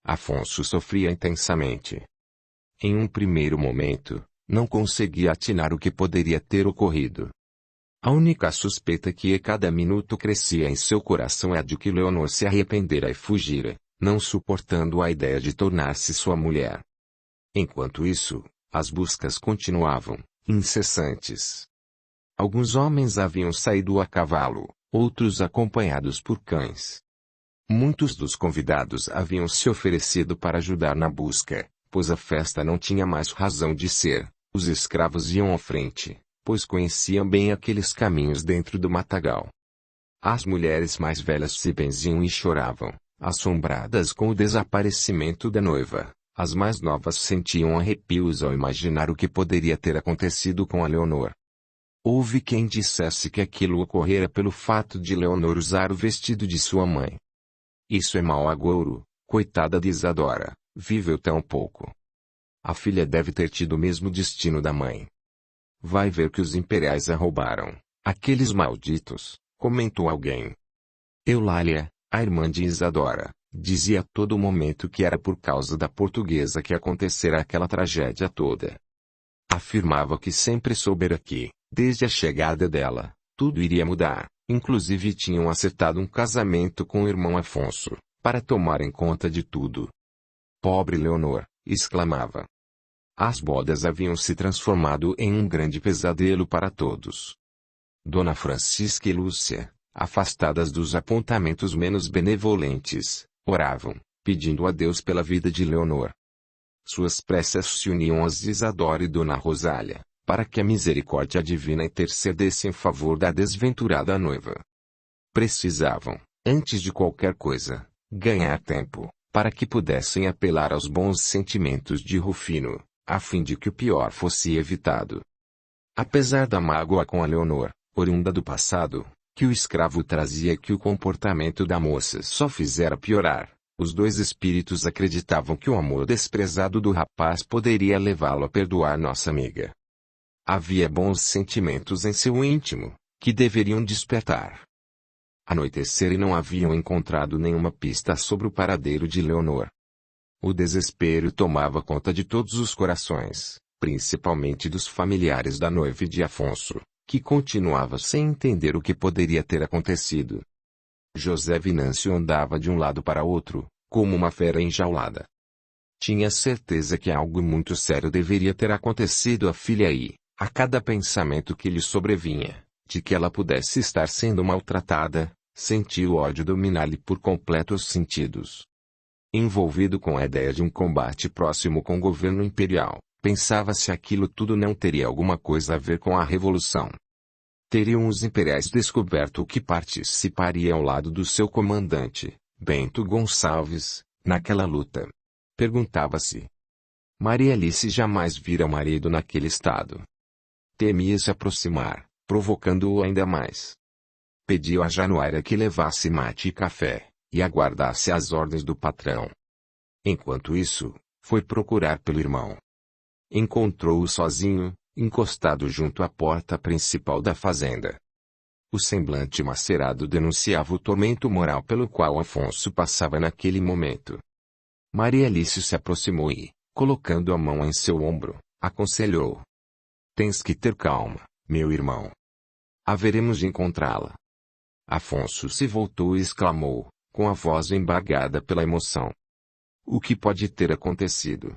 Afonso sofria intensamente. Em um primeiro momento, não conseguia atinar o que poderia ter ocorrido. A única suspeita que a cada minuto crescia em seu coração é a de que Leonor se arrependera e fugira, não suportando a ideia de tornar-se sua mulher. Enquanto isso, as buscas continuavam, incessantes. Alguns homens haviam saído a cavalo, outros acompanhados por cães. Muitos dos convidados haviam se oferecido para ajudar na busca, pois a festa não tinha mais razão de ser. Os escravos iam à frente, pois conheciam bem aqueles caminhos dentro do matagal. As mulheres mais velhas se benziam e choravam, assombradas com o desaparecimento da noiva. As mais novas sentiam arrepios ao imaginar o que poderia ter acontecido com a Leonor. Houve quem dissesse que aquilo ocorrera pelo fato de Leonor usar o vestido de sua mãe. Isso é mau agouro, coitada de Isadora, viveu tão pouco. A filha deve ter tido o mesmo destino da mãe. Vai ver que os imperiais a roubaram, aqueles malditos, comentou alguém. Eulália, a irmã de Isadora, dizia a todo momento que era por causa da portuguesa que acontecera aquela tragédia toda. Afirmava que sempre soubera que, desde a chegada dela, tudo iria mudar, inclusive tinham acertado um casamento com o irmão Afonso, para tomarem conta de tudo. Pobre Leonor, exclamava. As bodas haviam se transformado em um grande pesadelo para todos. Dona Francisca e Lúcia, afastadas dos apontamentos menos benevolentes, oravam, pedindo a Deus pela vida de Leonor. Suas preces se uniam às de Isadora e Dona Rosália, para que a misericórdia divina intercedesse em favor da desventurada noiva. Precisavam, antes de qualquer coisa, ganhar tempo, para que pudessem apelar aos bons sentimentos de Rufino, a fim de que o pior fosse evitado. Apesar da mágoa com a Leonor, oriunda do passado, que o escravo trazia e que o comportamento da moça só fizera piorar, os dois espíritos acreditavam que o amor desprezado do rapaz poderia levá-lo a perdoar nossa amiga. Havia bons sentimentos em seu íntimo, que deveriam despertar. Anoitecera e não haviam encontrado nenhuma pista sobre o paradeiro de Leonor. O desespero tomava conta de todos os corações, principalmente dos familiares da noiva e de Afonso, que continuava sem entender o que poderia ter acontecido. José Venâncio andava de um lado para outro, como uma fera enjaulada. Tinha certeza que algo muito sério deveria ter acontecido à filha e, a cada pensamento que lhe sobrevinha, de que ela pudesse estar sendo maltratada, sentia o ódio dominar-lhe por completo os sentidos. Envolvido com a ideia de um combate próximo com o governo imperial, pensava se aquilo tudo não teria alguma coisa a ver com a revolução. Teriam os imperiais descoberto que participaria ao lado do seu comandante, Bento Gonçalves, naquela luta? Perguntava-se. Maria Alice jamais vira o marido naquele estado. Temia se aproximar, provocando-o ainda mais. Pediu a Januária que levasse mate e café, e aguardasse as ordens do patrão. Enquanto isso, foi procurar pelo irmão. Encontrou-o sozinho, encostado junto à porta principal da fazenda. O semblante macerado denunciava o tormento moral pelo qual Afonso passava naquele momento. Maria Alice se aproximou e, colocando a mão em seu ombro, aconselhou. Tens que ter calma, meu irmão. Haveremos de encontrá-la. Afonso se voltou e exclamou, com a voz embargada pela emoção. O que pode ter acontecido?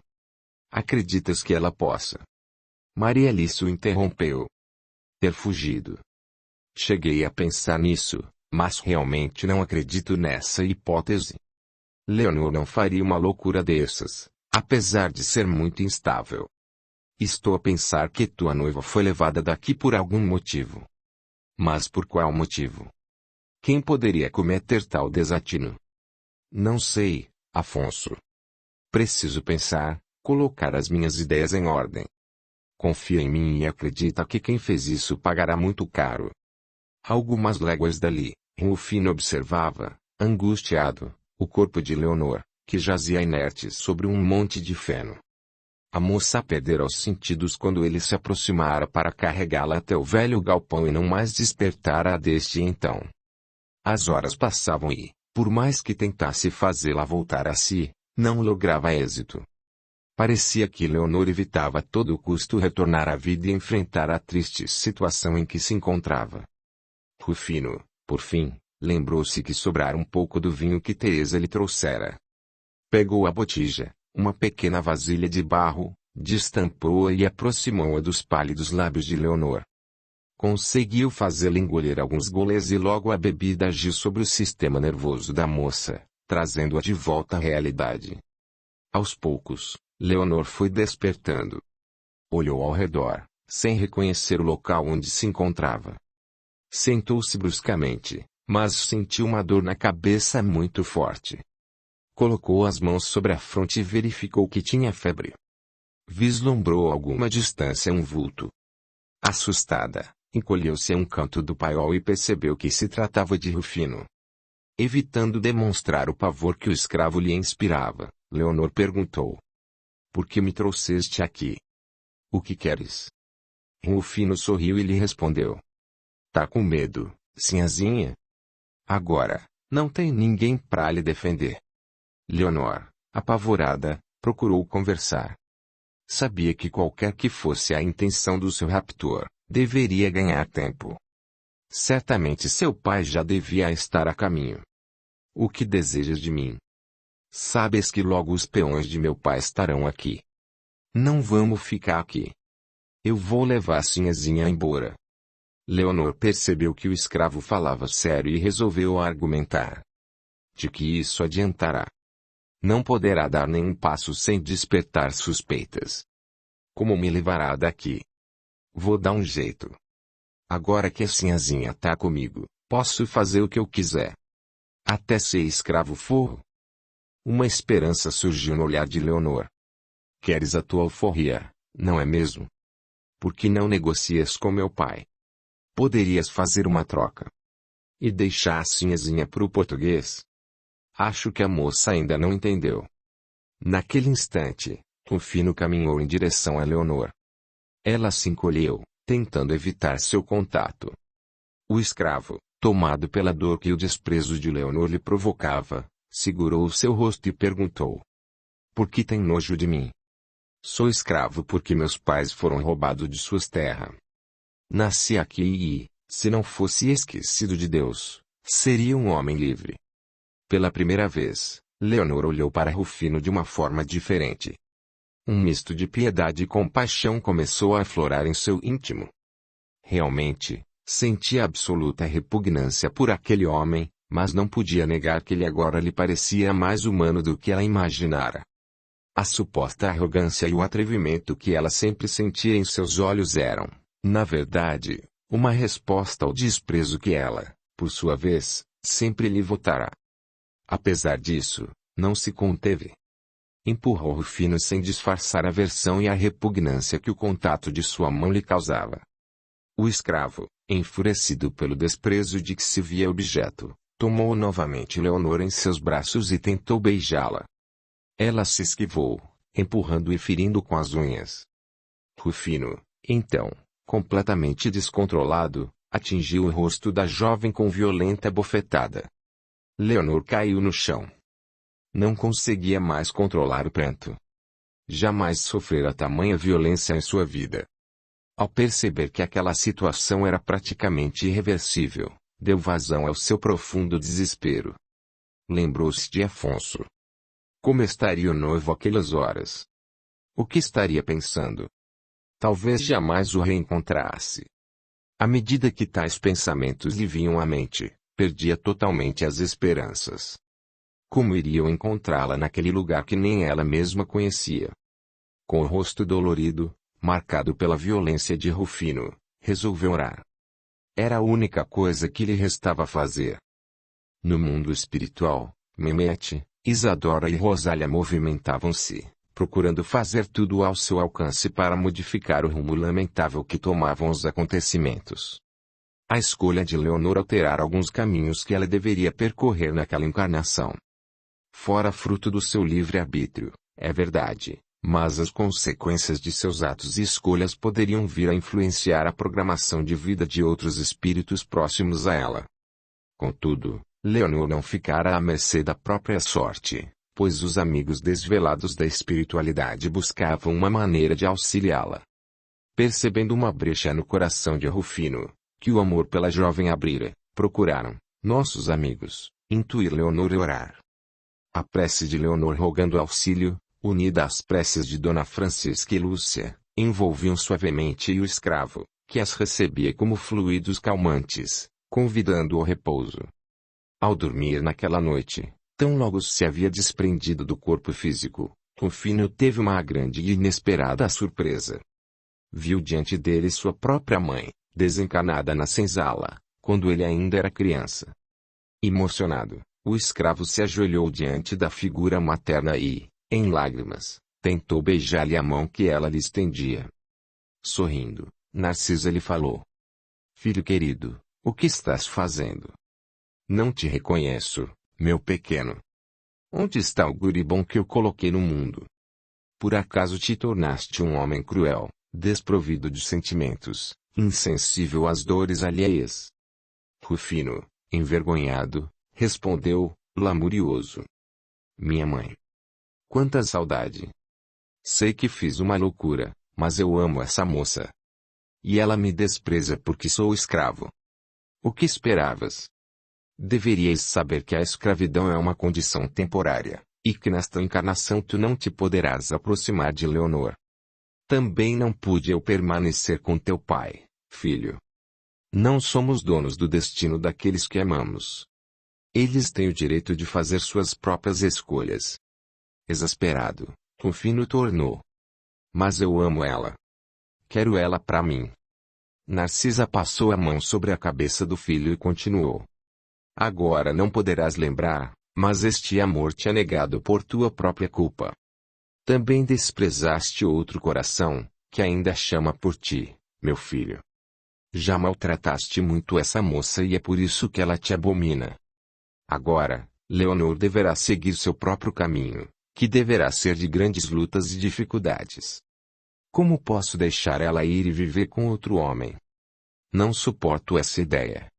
Acreditas que ela possa? Maria Alice o interrompeu. Ter fugido. Cheguei a pensar nisso, mas realmente não acredito nessa hipótese. Leonor não faria uma loucura dessas, apesar de ser muito instável. Estou a pensar que tua noiva foi levada daqui por algum motivo. Mas por qual motivo? Quem poderia cometer tal desatino? Não sei, Afonso. Preciso pensar, colocar as minhas ideias em ordem. Confia em mim e acredita que quem fez isso pagará muito caro. Algumas léguas dali, Rufino observava, angustiado, o corpo de Leonor, que jazia inerte sobre um monte de feno. A moça perdera os sentidos quando ele se aproximara para carregá-la até o velho galpão e não mais despertara desde então. As horas passavam e, por mais que tentasse fazê-la voltar a si, não lograva êxito. Parecia que Leonor evitava a todo custo retornar à vida e enfrentar a triste situação em que se encontrava. Rufino, por fim, lembrou-se que sobrara um pouco do vinho que Teresa lhe trouxera. Pegou a botija, uma pequena vasilha de barro, destampou-a e aproximou-a dos pálidos lábios de Leonor. Conseguiu fazê-la engolir alguns goles e logo a bebida agiu sobre o sistema nervoso da moça, trazendo-a de volta à realidade. Aos poucos, Leonor foi despertando. Olhou ao redor, sem reconhecer o local onde se encontrava. Sentou-se bruscamente, mas sentiu uma dor na cabeça muito forte. Colocou as mãos sobre a fronte e verificou que tinha febre. Vislumbrou a alguma distância um vulto. Assustada, encolheu-se a um canto do paiol e percebeu que se tratava de Rufino. Evitando demonstrar o pavor que o escravo lhe inspirava, Leonor perguntou: "Por que me trouxeste aqui? O que queres?" Rufino sorriu e lhe respondeu: "Tá com medo, sinhazinha? Agora, não tem ninguém para lhe defender." Leonor, apavorada, procurou conversar. Sabia que qualquer que fosse a intenção do seu raptor, deveria ganhar tempo. Certamente seu pai já devia estar a caminho. "O que desejas de mim? Sabes que logo os peões de meu pai estarão aqui. Não vamos ficar aqui. Eu vou levar a sinhazinha embora." Leonor percebeu que o escravo falava sério e resolveu argumentar. "De que isso adiantará? Não poderá dar nenhum passo sem despertar suspeitas. Como me levará daqui? Vou dar um jeito. Agora que a sinhazinha tá comigo, posso fazer o que eu quiser. Até ser escravo forro." Uma esperança surgiu no olhar de Leonor. "Queres a tua alforria, não é mesmo? Por que não negocias com meu pai? Poderias fazer uma troca. E deixar a sinhazinha pro português." Acho que a moça ainda não entendeu. Naquele instante, Rufino caminhou em direção a Leonor. Ela se encolheu, tentando evitar seu contato. O escravo, tomado pela dor que o desprezo de Leonor lhe provocava, segurou o seu rosto e perguntou: "Por que tem nojo de mim?" "Sou escravo porque meus pais foram roubados de suas terras. Nasci aqui e, se não fosse esquecido de Deus, seria um homem livre." Pela primeira vez, Leonor olhou para Rufino de uma forma diferente. Um misto de piedade e compaixão começou a aflorar em seu íntimo. Realmente, sentia absoluta repugnância por aquele homem, mas não podia negar que ele agora lhe parecia mais humano do que ela imaginara. A suposta arrogância e o atrevimento que ela sempre sentia em seus olhos eram, na verdade, uma resposta ao desprezo que ela, por sua vez, sempre lhe votara. Apesar disso, não se conteve. Empurrou Rufino sem disfarçar a aversão e a repugnância que o contato de sua mão lhe causava. O escravo, enfurecido pelo desprezo de que se via objeto, tomou novamente Leonor em seus braços e tentou beijá-la. Ela se esquivou, empurrando e ferindo com as unhas. Rufino, então, completamente descontrolado, atingiu o rosto da jovem com violenta bofetada. Leonor caiu no chão. Não conseguia mais controlar o pranto. Jamais sofrera tamanha violência em sua vida. Ao perceber que aquela situação era praticamente irreversível, deu vazão ao seu profundo desespero. Lembrou-se de Afonso. Como estaria o noivo àquelas horas? O que estaria pensando? Talvez jamais o reencontrasse. À medida que tais pensamentos lhe vinham à mente, perdia totalmente as esperanças. Como iriam encontrá-la naquele lugar que nem ela mesma conhecia? Com o rosto dolorido, marcado pela violência de Rufino, resolveu orar. Era a única coisa que lhe restava fazer. No mundo espiritual, Mehmet, Isadora e Rosália movimentavam-se, procurando fazer tudo ao seu alcance para modificar o rumo lamentável que tomavam os acontecimentos. A escolha de Leonor alterara alguns caminhos que ela deveria percorrer naquela encarnação. Fora fruto do seu livre-arbítrio, é verdade, mas as consequências de seus atos e escolhas poderiam vir a influenciar a programação de vida de outros espíritos próximos a ela. Contudo, Leonor não ficara à mercê da própria sorte, pois os amigos desvelados da espiritualidade buscavam uma maneira de auxiliá-la. Percebendo uma brecha no coração de Rufino, que o amor pela jovem abrira, procuraram, nossos amigos, intuir Leonor e orar. A prece de Leonor rogando auxílio, unida às preces de Dona Francisca e Lúcia, envolviam suavemente o escravo, que as recebia como fluidos calmantes, convidando-o ao repouso. Ao dormir naquela noite, tão logo se havia desprendido do corpo físico, Rufino teve uma grande e inesperada surpresa. Viu diante dele sua própria mãe, desencarnada na senzala, quando ele ainda era criança. Emocionado, o escravo se ajoelhou diante da figura materna e, em lágrimas, tentou beijar-lhe a mão que ela lhe estendia. Sorrindo, Narcisa lhe falou: Filho querido, o que estás fazendo? Não te reconheço, meu pequeno. Onde está o guri bom que eu coloquei no mundo? Por acaso te tornaste um homem cruel, desprovido de sentimentos, insensível às dores alheias? Rufino, envergonhado, respondeu, lamurioso: Minha mãe. Quanta saudade! Sei que fiz uma loucura, mas eu amo essa moça. E ela me despreza porque sou escravo. O que esperavas? Deverias saber que a escravidão é uma condição temporária, e que nesta encarnação tu não te poderás aproximar de Leonor. Também não pude eu permanecer com teu pai, filho. Não somos donos do destino daqueles que amamos. Eles têm o direito de fazer suas próprias escolhas. Exasperado, Rufino tornou: Mas eu amo ela. Quero ela para mim. Narcisa passou a mão sobre a cabeça do filho e continuou: Agora não poderás lembrar, mas este amor te é negado por tua própria culpa. Também desprezaste outro coração, que ainda chama por ti, meu filho. Já maltrataste muito essa moça e é por isso que ela te abomina. Agora, Leonor deverá seguir seu próprio caminho, que deverá ser de grandes lutas e dificuldades. Como posso deixar ela ir e viver com outro homem? Não suporto essa ideia.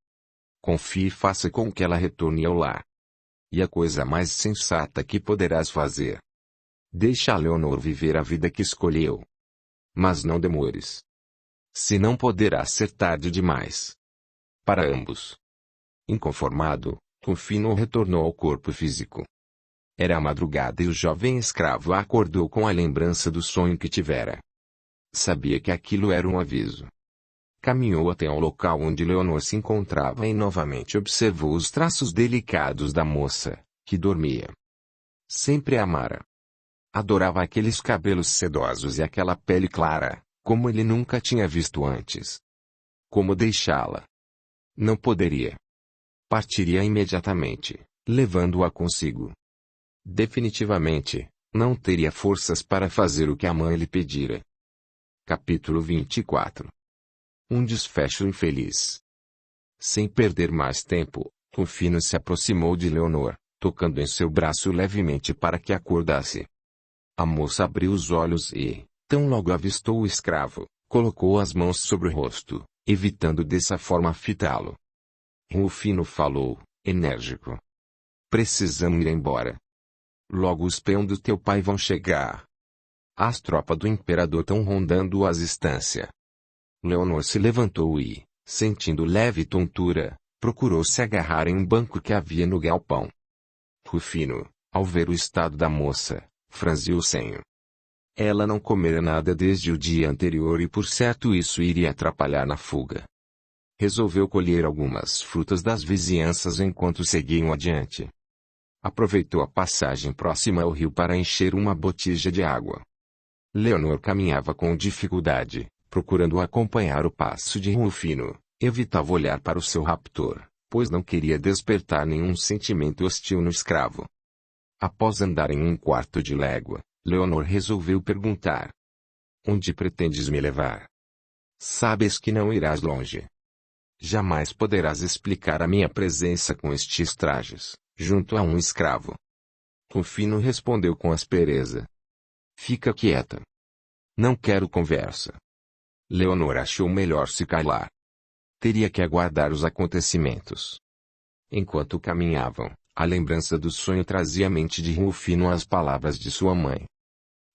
Confie e faça com que ela retorne ao lar. E a coisa mais sensata que poderás fazer: deixa a Leonor viver a vida que escolheu. Mas não demores. Senão poderá ser tarde demais. Para ambos. Inconformado, Rufino retornou ao corpo físico. Era a madrugada e o jovem escravo acordou com a lembrança do sonho que tivera. Sabia que aquilo era um aviso. Caminhou até ao local onde Leonor se encontrava e novamente observou os traços delicados da moça, que dormia. Sempre a amara. Adorava aqueles cabelos sedosos e aquela pele clara, como ele nunca tinha visto antes. Como deixá-la? Não poderia. Partiria imediatamente, levando-a consigo. Definitivamente, não teria forças para fazer o que a mãe lhe pedira. Capítulo 24. Um desfecho infeliz. Sem perder mais tempo, Rufino se aproximou de Leonor, tocando em seu braço levemente para que acordasse. A moça abriu os olhos e, tão logo avistou o escravo, colocou as mãos sobre o rosto, evitando dessa forma fitá-lo. Rufino falou, enérgico: Precisamos ir embora. Logo os peões do teu pai vão chegar. As tropas do imperador estão rondando as estâncias. Leonor se levantou e, sentindo leve tontura, procurou se agarrar em um banco que havia no galpão. Rufino, ao ver o estado da moça, franziu o senho. Ela não comera nada desde o dia anterior e por certo isso iria atrapalhar na fuga. Resolveu colher algumas frutas das vizinhanças enquanto seguiam adiante. Aproveitou a passagem próxima ao rio para encher uma botija de água. Leonor caminhava com dificuldade, procurando acompanhar o passo de Rufino, evitava olhar para o seu raptor, pois não queria despertar nenhum sentimento hostil no escravo. Após andar em 1/4 de légua, Leonor resolveu perguntar: Onde pretendes me levar? Sabes que não irás longe. Jamais poderás explicar a minha presença com estes trajes, junto a um escravo. Rufino respondeu com aspereza: Fica quieta. Não quero conversa. Leonor achou melhor se calar. Teria que aguardar os acontecimentos. Enquanto caminhavam, A lembrança do sonho trazia à mente de Rufino as palavras de sua mãe.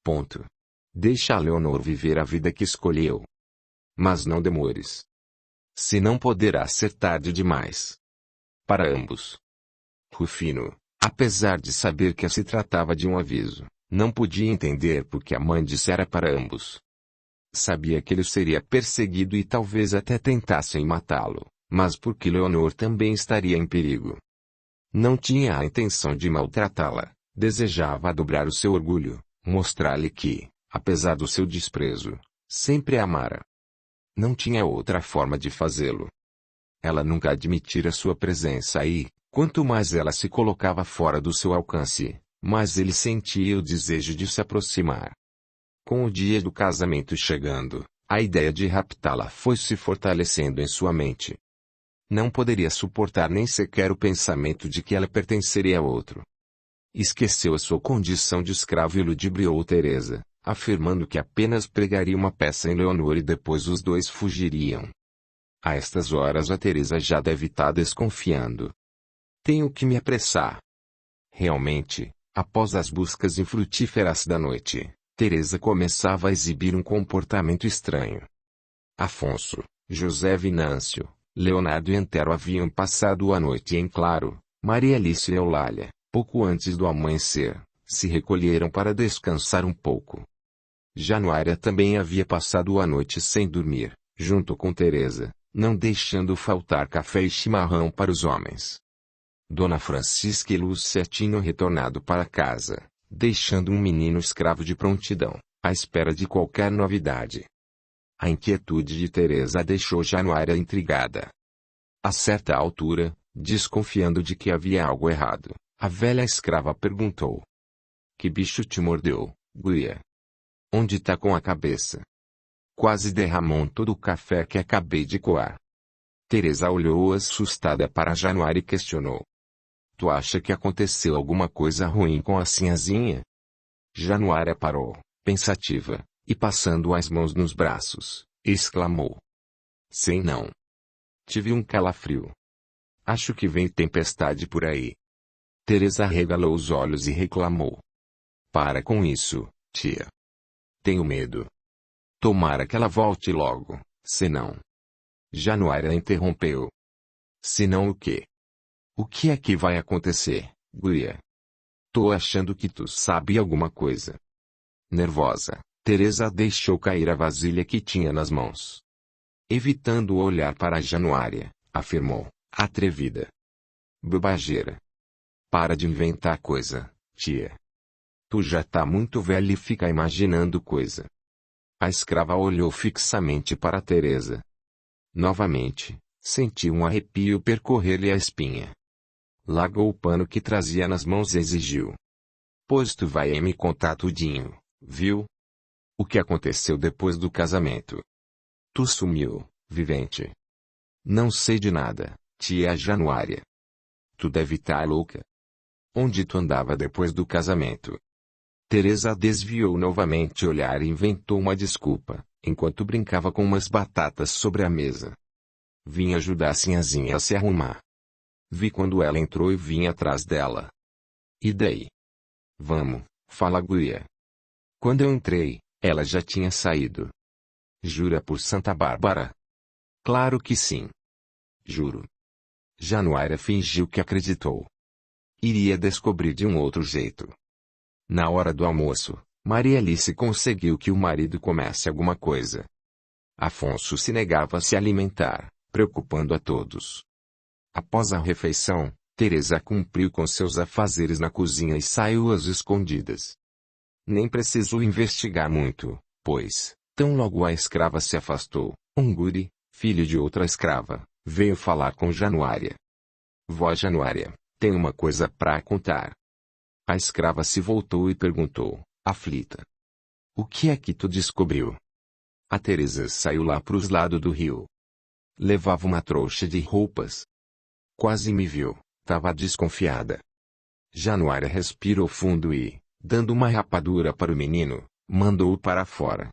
Ponto. Deixa a Leonor viver a vida que escolheu. Mas não demores. Senão poderá ser tarde demais. Para ambos. Rufino, apesar de saber que se tratava de um aviso, não podia entender por que a mãe dissera para ambos. Sabia que ele seria perseguido e talvez até tentassem matá-lo, mas porque Leonor também estaria em perigo. Não tinha a intenção de maltratá-la, desejava dobrar o seu orgulho, mostrar-lhe que, apesar do seu desprezo, sempre a amara. Não tinha outra forma de fazê-lo. Ela nunca admitira sua presença e, quanto mais ela se colocava fora do seu alcance, mais ele sentia o desejo de se aproximar. Com o dia do casamento chegando, a ideia de raptá-la foi se fortalecendo em sua mente. Não poderia suportar nem sequer o pensamento de que ela pertenceria a outro. Esqueceu a sua condição de escravo e ludibriou Teresa, afirmando que apenas pregaria uma peça em Leonor e depois os dois fugiriam. A estas horas a Teresa já deve estar desconfiando. Tenho que me apressar. Realmente, após as buscas infrutíferas da noite, Teresa começava a exibir um comportamento estranho. Afonso, José Venâncio, Leonardo e Antero haviam passado a noite em claro. Maria Alice e Eulália, pouco antes do amanhecer, se recolheram para descansar um pouco. Januária também havia passado a noite sem dormir, junto com Teresa, não deixando faltar café e chimarrão para os homens. Dona Francisca e Lúcia tinham retornado para casa, deixando um menino escravo de prontidão, à espera de qualquer novidade. A inquietude de Teresa deixou Januária intrigada. A certa altura, desconfiando de que havia algo errado, a velha escrava perguntou: "Que bicho te mordeu, guria? Onde tá com a cabeça? Quase derramou todo o café que acabei de coar." Teresa olhou assustada para Januária e questionou: "Tu acha que aconteceu alguma coisa ruim com a sinhazinha?" Januária parou, pensativa, e passando as mãos nos braços, exclamou: "Sei não. Tive um calafrio. Acho que vem tempestade por aí." Teresa arregalou os olhos e reclamou: "Para com isso, tia. Tenho medo. Tomara que ela volte logo, senão..." Januária interrompeu: "Senão o quê? O que é que vai acontecer, guria? Tô achando que tu sabe alguma coisa." Nervosa, Teresa deixou cair a vasilha que tinha nas mãos. Evitando olhar para Januária, afirmou, atrevida: "Bobageira. Para de inventar coisa, tia. Tu já tá muito velha e fica imaginando coisa." A escrava olhou fixamente para Teresa. Novamente, sentiu um arrepio percorrer-lhe a espinha. Largou o pano que trazia nas mãos e exigiu: "Pois tu vai me contar tudinho, viu? O que aconteceu depois do casamento? Tu sumiu, vivente." "Não sei de nada, tia Januária." "Tu deve estar louca. Onde tu andava depois do casamento?" Teresa desviou novamente o olhar e inventou uma desculpa, enquanto brincava com umas batatas sobre a mesa. "Vim ajudar a sinhazinha a se arrumar. Vi quando ela entrou e vim atrás dela." "E daí?" "Vamos, fala guria." "Quando eu entrei, ela já tinha saído." "Jura por Santa Bárbara?" "Claro que sim. Juro." Januária fingiu que acreditou. Iria descobrir de um outro jeito. Na hora do almoço, Maria Alice conseguiu que o marido comesse alguma coisa. Afonso se negava a se alimentar, preocupando a todos. Após a refeição, Teresa cumpriu com seus afazeres na cozinha e saiu às escondidas. Nem precisou investigar muito, pois, tão logo a escrava se afastou, um guri, filho de outra escrava, veio falar com Januária. "Vó Januária, tenho uma coisa pra contar." A escrava se voltou e perguntou, aflita: "O que é que tu descobriu?" A Teresa saiu lá pros lados do rio. Levava uma trouxa de roupas. Quase me viu, tava desconfiada. Januária respirou fundo e, dando uma rapadura para o menino, mandou-o para fora.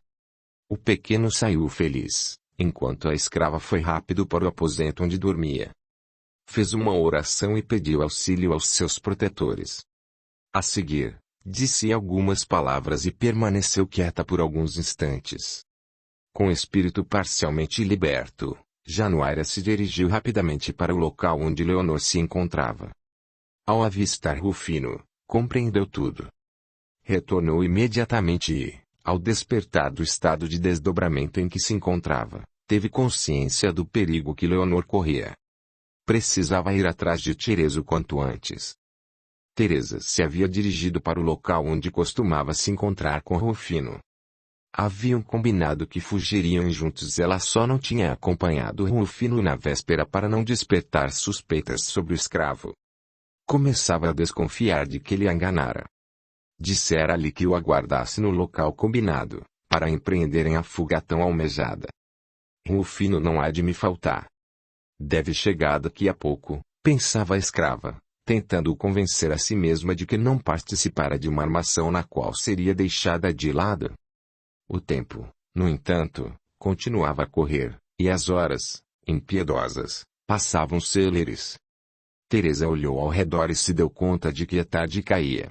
O pequeno saiu feliz, enquanto a escrava foi rápido para o aposento onde dormia. Fez uma oração e pediu auxílio aos seus protetores. A seguir, disse algumas palavras e permaneceu quieta por alguns instantes. Com o espírito parcialmente liberto, Januária se dirigiu rapidamente para o local onde Leonor se encontrava. Ao avistar Rufino, compreendeu tudo. Retornou imediatamente e, ao despertar do estado de desdobramento em que se encontrava, teve consciência do perigo que Leonor corria. Precisava ir atrás de Teresa o quanto antes. Teresa se havia dirigido para o local onde costumava se encontrar com Rufino. Haviam combinado que fugiriam juntos e ela só não tinha acompanhado Rufino na véspera para não despertar suspeitas sobre o escravo. Começava a desconfiar de que ele a enganara. Dissera-lhe que o aguardasse no local combinado, para empreenderem a fuga tão almejada. Rufino não há de me faltar. Deve chegar daqui a pouco, pensava a escrava, tentando convencer a si mesma de que não participara de uma armação na qual seria deixada de lado. O tempo, no entanto, continuava a correr, e as horas, impiedosas, passavam céleres. Teresa olhou ao redor e se deu conta de que a tarde caía.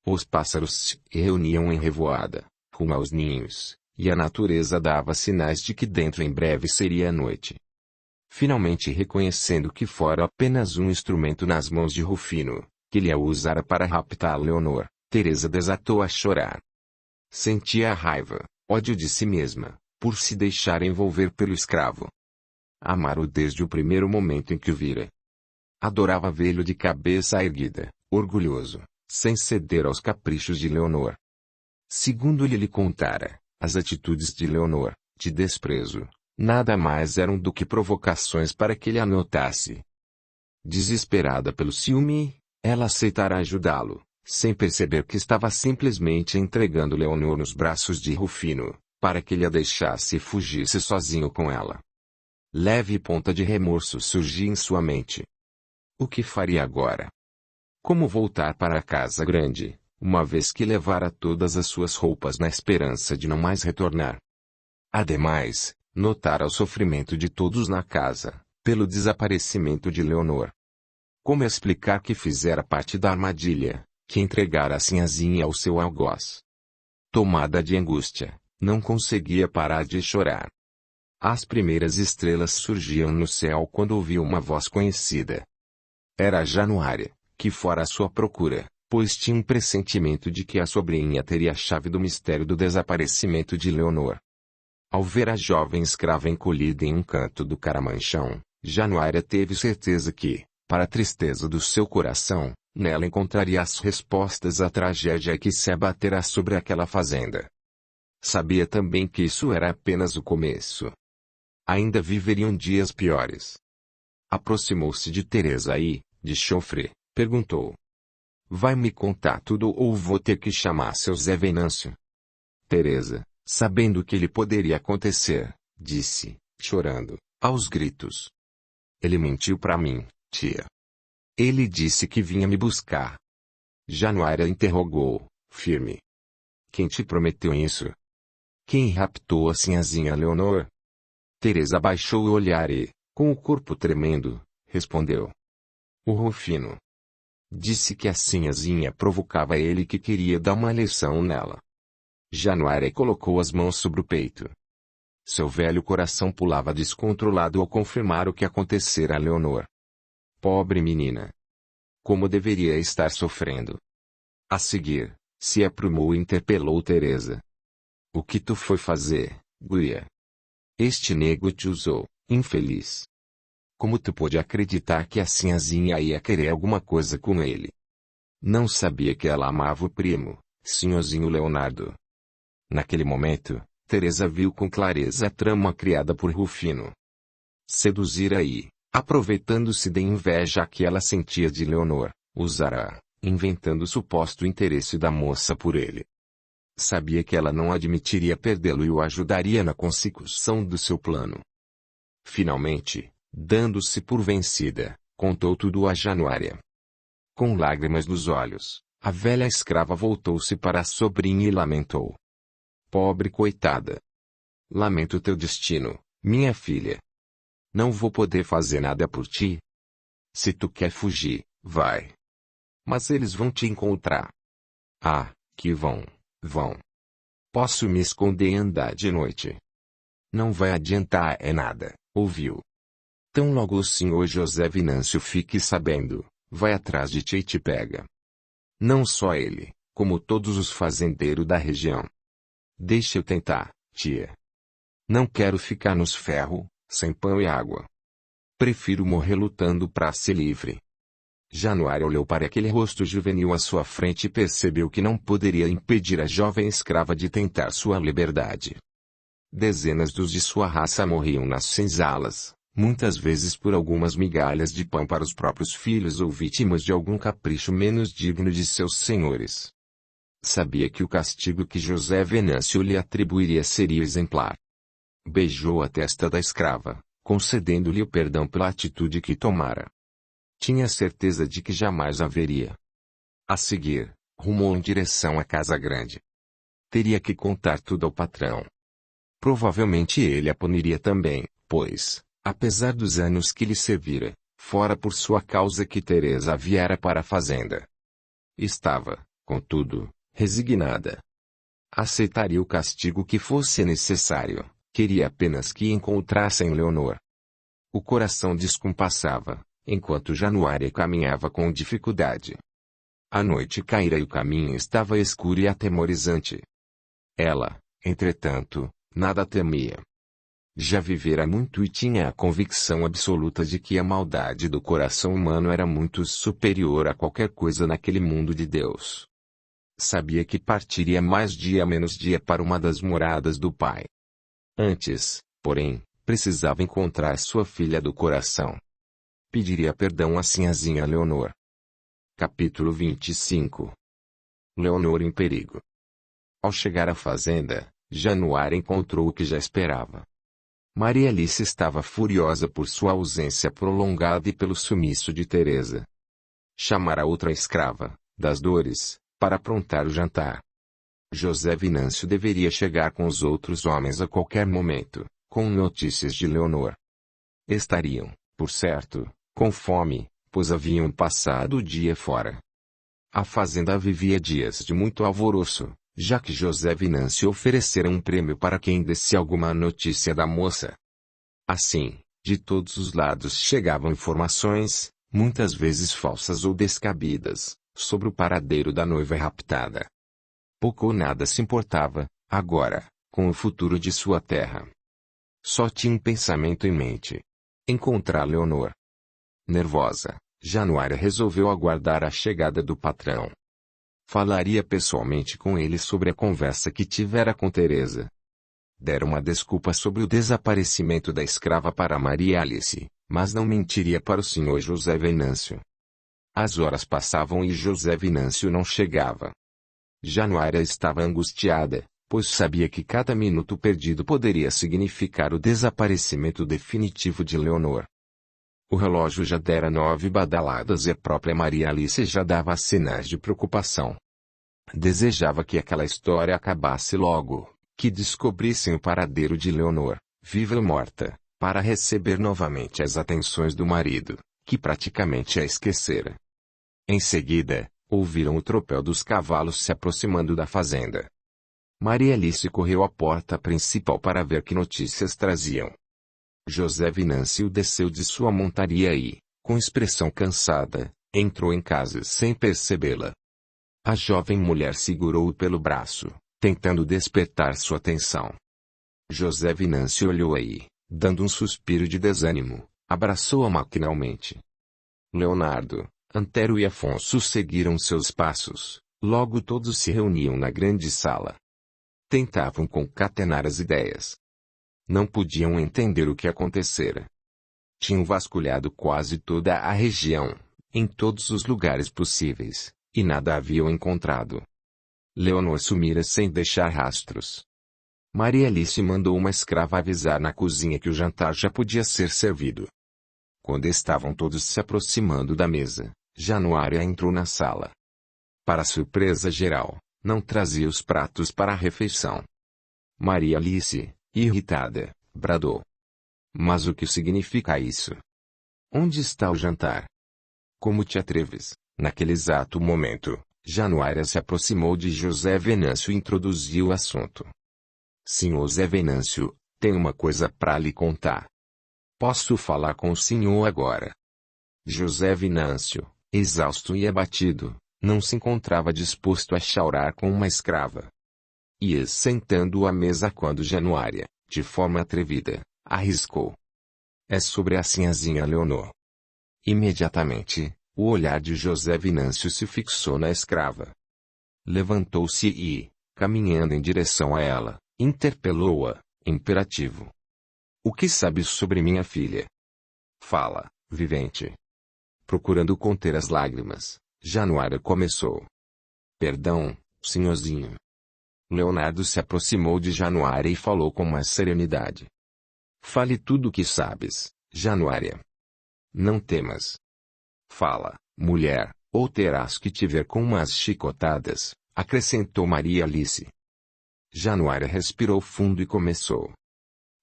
Os pássaros se reuniam em revoada, rumo aos ninhos, e a natureza dava sinais de que dentro em breve seria a noite. Finalmente reconhecendo que fora apenas um instrumento nas mãos de Rufino, que lhe a usara para raptar Leonor, Teresa desatou a chorar. Sentia raiva, ódio de si mesma, por se deixar envolver pelo escravo. Amara-o desde o primeiro momento em que o vira. Adorava vê-lo de cabeça erguida, orgulhoso, sem ceder aos caprichos de Leonor. Segundo lhe contara, as atitudes de Leonor, de desprezo, nada mais eram do que provocações para que ele a notasse. Desesperada pelo ciúme, ela aceitara ajudá-lo, sem perceber que estava simplesmente entregando Leonor nos braços de Rufino, para que ele a deixasse e fugisse sozinho com ela. Leve ponta de remorso surgia em sua mente. O que faria agora? Como voltar para a casa grande, uma vez que levara todas as suas roupas na esperança de não mais retornar? Ademais, notara o sofrimento de todos na casa, pelo desaparecimento de Leonor. Como explicar que fizera parte da armadilha, que entregara a sinhazinha ao seu algoz? Tomada de angústia, não conseguia parar de chorar. As primeiras estrelas surgiam no céu quando ouviu uma voz conhecida. Era Januária, que fora à sua procura, pois tinha um pressentimento de que a sobrinha teria a chave do mistério do desaparecimento de Leonor. Ao ver a jovem escrava encolhida em um canto do caramanchão, Januária teve certeza que, para a tristeza do seu coração, nela encontraria as respostas à tragédia que se abaterá sobre aquela fazenda. Sabia também que isso era apenas o começo. Ainda viveriam dias piores. Aproximou-se de Teresa e, de chofre, perguntou: vai me contar tudo ou vou ter que chamar seu Zé Venâncio? Teresa, sabendo o que lhe poderia acontecer, disse, chorando, aos gritos: ele mentiu para mim, tia. Ele disse que vinha me buscar. Januária interrogou, firme: quem te prometeu isso? Quem raptou a sinhazinha Leonor? Teresa baixou o olhar e, com o corpo tremendo, respondeu: o Rufino. Disse que a sinhazinha provocava ele e que queria dar uma lição nela. Januária colocou as mãos sobre o peito. Seu velho coração pulava descontrolado ao confirmar o que acontecera a Leonor. Pobre menina! Como deveria estar sofrendo! A seguir, se aprumou e interpelou Teresa: o que tu foi fazer, guria? Este nego te usou, infeliz. Como tu pôde acreditar que a sinhazinha ia querer alguma coisa com ele? Não sabia que ela amava o primo, senhorzinho Leonardo. Naquele momento, Teresa viu com clareza a trama criada por Rufino. Seduzira e, aproveitando-se da inveja que ela sentia de Leonor, usara-a, inventando o suposto interesse da moça por ele. Sabia que ela não admitiria perdê-lo e o ajudaria na consecução do seu plano. Finalmente, dando-se por vencida, contou tudo a Januária. Com lágrimas nos olhos, a velha escrava voltou-se para a sobrinha e lamentou: pobre coitada! Lamento teu destino, minha filha. Não vou poder fazer nada por ti. Se tu quer fugir, vai. Mas eles vão te encontrar. Ah, que vão. Posso me esconder e andar de noite. Não vai adiantar nada, ouviu? Tão logo o senhor José Venâncio fique sabendo, vai atrás de ti e te pega. Não só ele, como todos os fazendeiros da região. Deixa eu tentar, tia. Não quero ficar nos ferros, sem pão e água. Prefiro morrer lutando pra ser livre. Januário olhou para aquele rosto juvenil à sua frente e percebeu que não poderia impedir a jovem escrava de tentar sua liberdade. Dezenas dos de sua raça morriam nas senzalas, muitas vezes por algumas migalhas de pão para os próprios filhos ou vítimas de algum capricho menos digno de seus senhores. Sabia que o castigo que José Venâncio lhe atribuiria seria exemplar. Beijou a testa da escrava, concedendo-lhe o perdão pela atitude que tomara. Tinha certeza de que jamais haveria. A seguir, rumou em direção à casa grande. Teria que contar tudo ao patrão. Provavelmente ele a puniria também, pois, apesar dos anos que lhe servira, fora por sua causa que Teresa viera para a fazenda. Estava, contudo, resignada. Aceitaria o castigo que fosse necessário, queria apenas que encontrassem Leonor. O coração descompassava, enquanto Januária caminhava com dificuldade. A noite caíra e o caminho estava escuro e atemorizante. Ela, entretanto, nada temia. Já vivera muito e tinha a convicção absoluta de que a maldade do coração humano era muito superior a qualquer coisa naquele mundo de Deus. Sabia que partiria mais dia menos dia para uma das moradas do Pai. Antes, porém, precisava encontrar sua filha do coração. Pediria perdão à sinhazinha Leonor. Capítulo 25. Leonor em perigo. Ao chegar à fazenda, Januária encontrou o que já esperava. Maria Alice estava furiosa por sua ausência prolongada e pelo sumiço de Teresa. Chamara outra escrava, das dores, para aprontar o jantar. José Venâncio deveria chegar com os outros homens a qualquer momento, com notícias de Leonor. Estariam, por certo, com fome, pois haviam passado o dia fora. A fazenda vivia dias de muito alvoroço, já que José Venâncio oferecera um prêmio para quem desse alguma notícia da moça. Assim, de todos os lados chegavam informações, muitas vezes falsas ou descabidas, sobre o paradeiro da noiva raptada. Pouco ou nada se importava, agora, com o futuro de sua terra. Só tinha um pensamento em mente: encontrar Leonor. Nervosa, Januária resolveu aguardar a chegada do patrão. Falaria pessoalmente com ele sobre a conversa que tivera com Teresa. Dera uma desculpa sobre o desaparecimento da escrava para Maria Alice, mas não mentiria para o senhor José Venâncio. As horas passavam e José Venâncio não chegava. Januária estava angustiada, pois sabia que cada minuto perdido poderia significar o desaparecimento definitivo de Leonor. O relógio já dera 9 badaladas e a própria Maria Alice já dava sinais de preocupação. Desejava que aquela história acabasse logo, que descobrissem o paradeiro de Leonor, viva ou morta, para receber novamente as atenções do marido, que praticamente a esquecera. Em seguida, ouviram o tropel dos cavalos se aproximando da fazenda. Maria Alice correu à porta principal para ver que notícias traziam. José Venâncio desceu de sua montaria e, com expressão cansada, entrou em casa sem percebê-la. A jovem mulher segurou-o pelo braço, tentando despertar sua atenção. José Venâncio olhou aí, dando um suspiro de desânimo, abraçou-a maquinalmente. Leonardo, Antero e Afonso seguiram seus passos, logo todos se reuniam na grande sala. Tentavam concatenar as ideias. Não podiam entender o que acontecera. Tinham vasculhado quase toda a região, em todos os lugares possíveis, e nada haviam encontrado. Leonor sumira sem deixar rastros. Maria Alice mandou uma escrava avisar na cozinha que o jantar já podia ser servido. Quando estavam todos se aproximando da mesa, Januária entrou na sala. Para surpresa geral, não trazia os pratos para a refeição. Maria Alice, irritada, bradou: "Mas o que significa isso? Onde está o jantar? Como te atreves? Naquele exato momento, Januária se aproximou de José Venâncio e introduziu o assunto. Senhor Zé Venâncio, tenho uma coisa para lhe contar. Posso falar com o senhor agora? José Venâncio, exausto e abatido, não se encontrava disposto a chaurar com uma escrava. Ia sentando à mesa quando Januária, de forma atrevida, arriscou. É sobre a sinhazinha Leonor. Imediatamente, o olhar de José Venâncio se fixou na escrava. Levantou-se e, caminhando em direção a ela, interpelou-a, imperativo. O que sabes sobre minha filha? Fala, vivente. Procurando conter as lágrimas, Januária começou. Perdão, senhorzinho. Leonardo se aproximou de Januária e falou com mais serenidade. Fale tudo o que sabes, Januária. Não temas. Fala, mulher, ou terás que te ver com umas chicotadas, acrescentou Maria Alice. Januária respirou fundo e começou.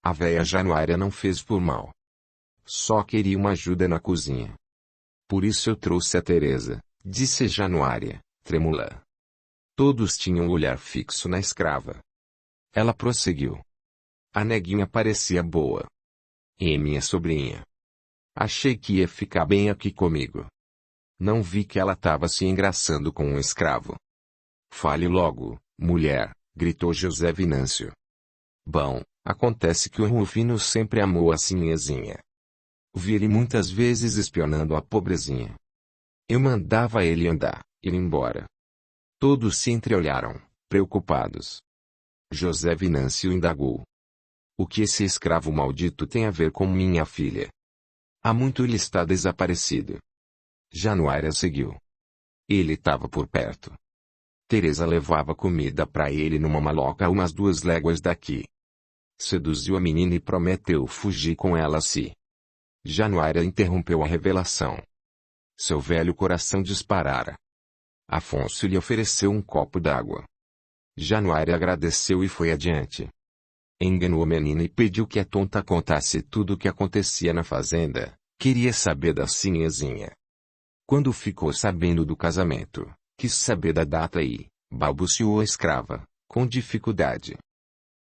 A véia Januária não fez por mal. Só queria uma ajuda na cozinha. Por isso eu trouxe a Teresa, disse Januária, trêmula. Todos tinham o olhar fixo na escrava. Ela prosseguiu. A neguinha parecia boa. E minha sobrinha. Achei que ia ficar bem aqui comigo. Não vi que ela estava se engraçando com um escravo. Fale logo, mulher, gritou José Venâncio. Bom, acontece que o Rufino sempre amou a sinhazinha. Vi ele muitas vezes espionando a pobrezinha. Eu mandava ele andar, ir embora. Todos se entreolharam, preocupados. José Venâncio indagou. O que esse escravo maldito tem a ver com minha filha? Há muito ele está desaparecido. Januária seguiu. Ele estava por perto. Teresa levava comida para ele numa maloca a umas 2 léguas daqui. Seduziu a menina e prometeu fugir com ela se. Januária interrompeu a revelação. Seu velho coração disparara. Afonso lhe ofereceu um copo d'água. Januária agradeceu e foi adiante. Enganou a menina e pediu que a tonta contasse tudo o que acontecia na fazenda. Queria saber da sinhazinha. Quando ficou sabendo do casamento, quis saber da data e, balbuciou a escrava, com dificuldade.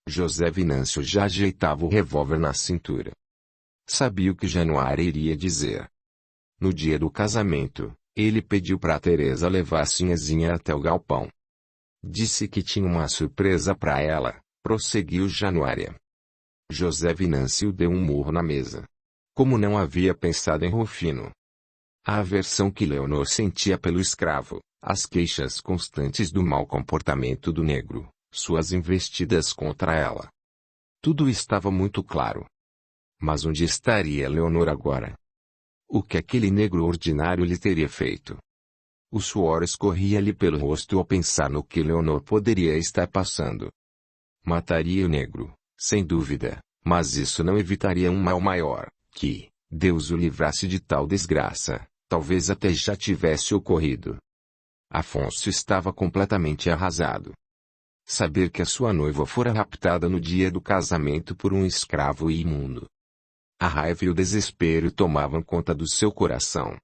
José Venâncio já ajeitava o revólver na cintura. Sabia o que Januária iria dizer. No dia do casamento, ele pediu para Teresa levar a sinhazinha até o galpão. Disse que tinha uma surpresa para ela, prosseguiu Januária. José Venâncio deu um murro na mesa. Como não havia pensado em Rufino. A aversão que Leonor sentia pelo escravo, as queixas constantes do mau comportamento do negro, suas investidas contra ela. Tudo estava muito claro. Mas onde estaria Leonor agora? O que aquele negro ordinário lhe teria feito? O suor escorria-lhe pelo rosto ao pensar no que Leonor poderia estar passando. Mataria o negro, sem dúvida, mas isso não evitaria um mal maior, que, Deus o livrasse de tal desgraça, talvez até já tivesse ocorrido. Afonso estava completamente arrasado. Saber que a sua noiva fora raptada no dia do casamento por um escravo imundo. A raiva e o desespero tomavam conta do seu coração.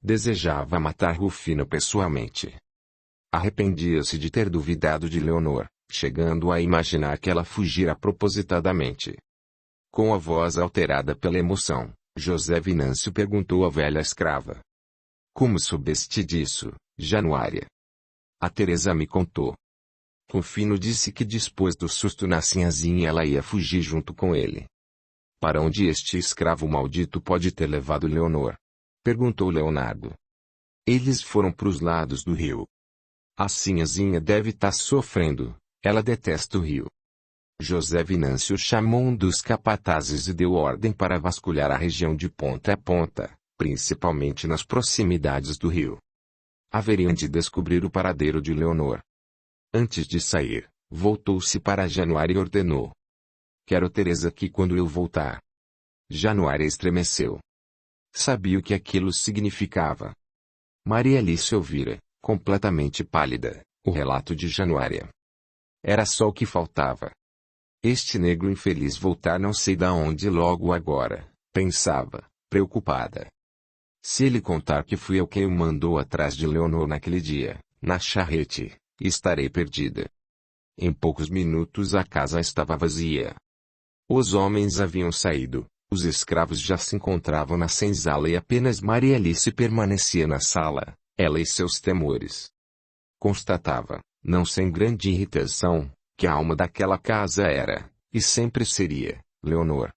Desejava matar Rufino pessoalmente. Arrependia-se de ter duvidado de Leonor, chegando a imaginar que ela fugira propositadamente. Com a voz alterada pela emoção, José Venâncio perguntou à velha escrava. Como soubeste disso, Januária? A Teresa me contou. Rufino disse que depois do susto na sinhazinha ela ia fugir junto com ele. Para onde este escravo maldito pode ter levado Leonor? Perguntou Leonardo. Eles foram para os lados do rio. A sinhazinha deve estar sofrendo, ela detesta o rio. José Venâncio chamou um dos capatazes e deu ordem para vasculhar a região de ponta a ponta, principalmente nas proximidades do rio. Haveriam de descobrir o paradeiro de Leonor. Antes de sair, voltou-se para Januária e ordenou. Quero Teresa aqui quando eu voltar. Januária estremeceu. Sabia o que aquilo significava. Maria Alice ouvira, completamente pálida, o relato de Januária. Era só o que faltava. Este negro infeliz voltar não sei da onde logo agora, pensava, preocupada. Se ele contar que fui eu quem o mandou atrás de Leonor naquele dia, na charrete, estarei perdida. Em poucos minutos a casa estava vazia. Os homens haviam saído, os escravos já se encontravam na senzala e apenas Maria Alice permanecia na sala, ela e seus temores. Constatava, não sem grande irritação, que a alma daquela casa era, e sempre seria, Leonor.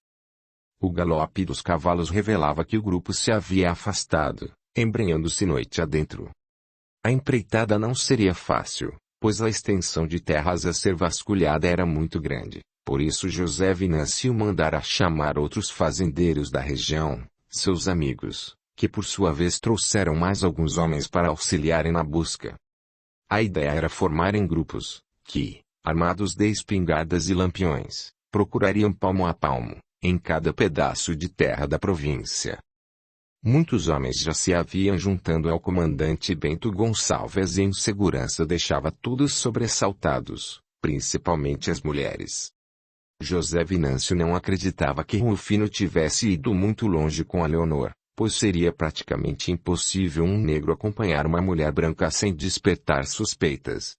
O galope dos cavalos revelava que o grupo se havia afastado, embrenhando-se noite adentro. A empreitada não seria fácil, pois a extensão de terras a ser vasculhada era muito grande, por isso José Venâncio mandara chamar outros fazendeiros da região, seus amigos, que por sua vez trouxeram mais alguns homens para auxiliarem na busca. A ideia era formarem grupos, que, armados de espingardas e lampiões, procurariam palmo a palmo, em cada pedaço de terra da província. Muitos homens já se haviam juntando ao comandante Bento Gonçalves e a insegurança deixava todos sobressaltados, principalmente as mulheres. José Venâncio não acreditava que Rufino tivesse ido muito longe com a Leonor, pois seria praticamente impossível um negro acompanhar uma mulher branca sem despertar suspeitas.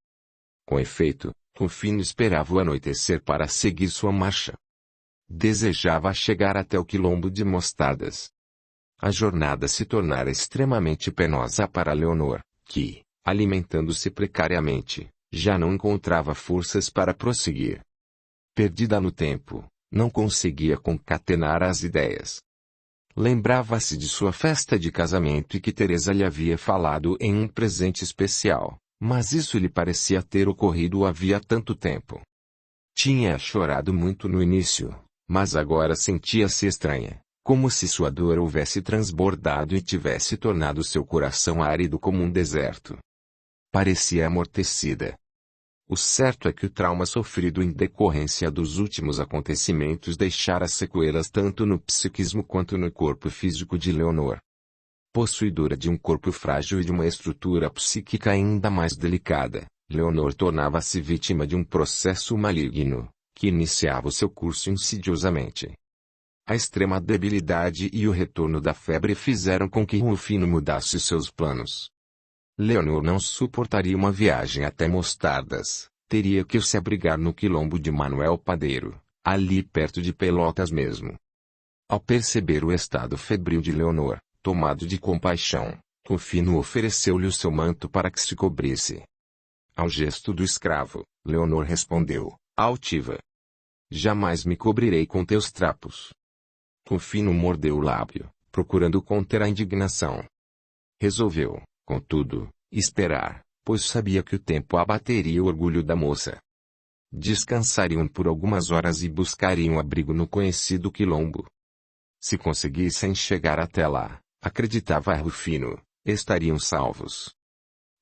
Com efeito, Rufino esperava o anoitecer para seguir sua marcha. Desejava chegar até o quilombo de Mostardas. A jornada se tornara extremamente penosa para Leonor, que, alimentando-se precariamente, já não encontrava forças para prosseguir. Perdida no tempo, não conseguia concatenar as ideias. Lembrava-se de sua festa de casamento e que Teresa lhe havia falado em um presente especial, mas isso lhe parecia ter ocorrido havia tanto tempo. Tinha chorado muito no início, mas agora sentia-se estranha, como se sua dor houvesse transbordado e tivesse tornado seu coração árido como um deserto. Parecia amortecida. O certo é que o trauma sofrido em decorrência dos últimos acontecimentos deixara sequelas tanto no psiquismo quanto no corpo físico de Leonor. Possuidora de um corpo frágil e de uma estrutura psíquica ainda mais delicada, Leonor tornava-se vítima de um processo maligno, que iniciava o seu curso insidiosamente. A extrema debilidade e o retorno da febre fizeram com que Rufino mudasse seus planos. Leonor não suportaria uma viagem até Mostardas, teria que se abrigar no quilombo de Manuel Padeiro, ali perto de Pelotas mesmo. Ao perceber o estado febril de Leonor, tomado de compaixão, Rufino ofereceu-lhe o seu manto para que se cobrisse. Ao gesto do escravo, Leonor respondeu, altiva: jamais me cobrirei com teus trapos. Rufino mordeu o lábio, procurando conter a indignação. Resolveu, contudo, esperar, pois sabia que o tempo abateria o orgulho da moça. Descansariam por algumas horas e buscariam abrigo no conhecido quilombo. Se conseguissem chegar até lá, acreditava Rufino, estariam salvos.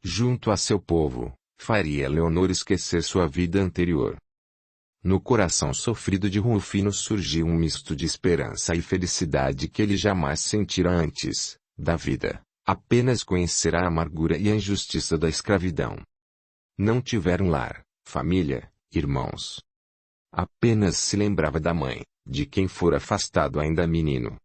Junto a seu povo, faria Leonor esquecer sua vida anterior. No coração sofrido de Rufino surgiu um misto de esperança e felicidade que ele jamais sentira antes, da vida, apenas conhecerá a amargura e a injustiça da escravidão. Não tiveram lar, família, irmãos. Apenas se lembrava da mãe, de quem fora afastado ainda menino.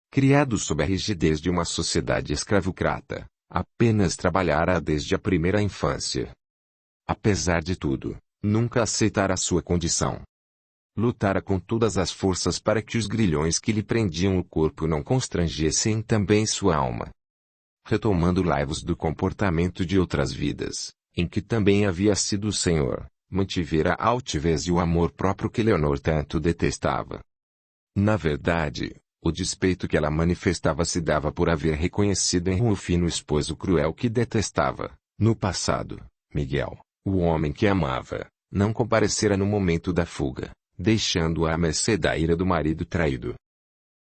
Criado sob a rigidez de uma sociedade escravocrata, apenas trabalhara desde a primeira infância. Apesar de tudo, nunca aceitara sua condição. Lutara com todas as forças para que os grilhões que lhe prendiam o corpo não constrangessem também sua alma. Retomando laivos do comportamento de outras vidas, em que também havia sido o senhor, mantivera a altivez e o amor próprio que Leonor tanto detestava. Na verdade, o despeito que ela manifestava se dava por haver reconhecido em Rufino o esposo cruel que detestava, no passado, Miguel. O homem que amava, não comparecera no momento da fuga, deixando-a à mercê da ira do marido traído.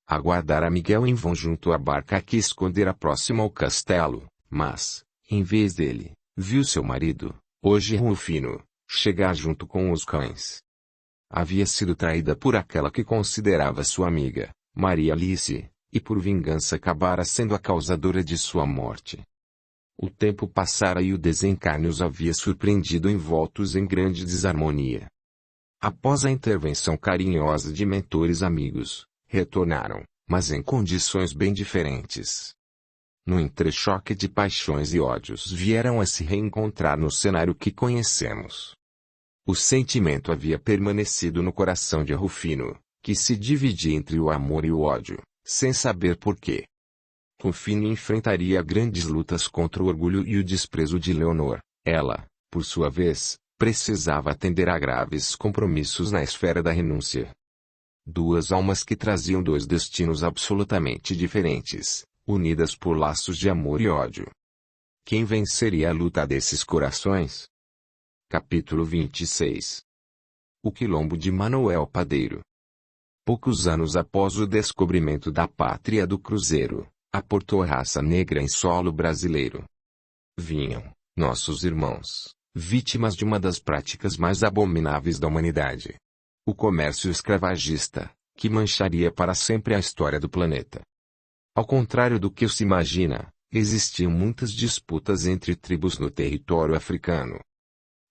Aguardara Miguel em vão junto à barca que escondera próximo ao castelo, mas, em vez dele, viu seu marido, hoje Rufino, chegar junto com os cães. Havia sido traída por aquela que considerava sua amiga, Maria Alice, e por vingança acabara sendo a causadora de sua morte. O tempo passara e o desencarne os havia surpreendido envoltos em grande desarmonia. Após a intervenção carinhosa de mentores amigos, retornaram, mas em condições bem diferentes. no entrechoque de paixões e ódios, vieram a se reencontrar no cenário que conhecemos. O sentimento havia permanecido no coração de Rufino, que se dividia entre o amor e o ódio, sem saber por quê. Rufino enfrentaria grandes lutas contra o orgulho e o desprezo de Leonor. Ela, por sua vez, precisava atender a graves compromissos na esfera da renúncia. Duas almas que traziam dois destinos absolutamente diferentes, unidas por laços de amor e ódio. Quem venceria a luta desses corações? Capítulo 26. O quilombo de Manuel Padeiro. Poucos anos após o descobrimento da pátria do Cruzeiro, aportou a raça negra em solo brasileiro. Vinham, nossos irmãos, vítimas de uma das práticas mais abomináveis da humanidade. O comércio escravagista, que mancharia para sempre a história do planeta. Ao contrário do que se imagina, existiam muitas disputas entre tribos no território africano.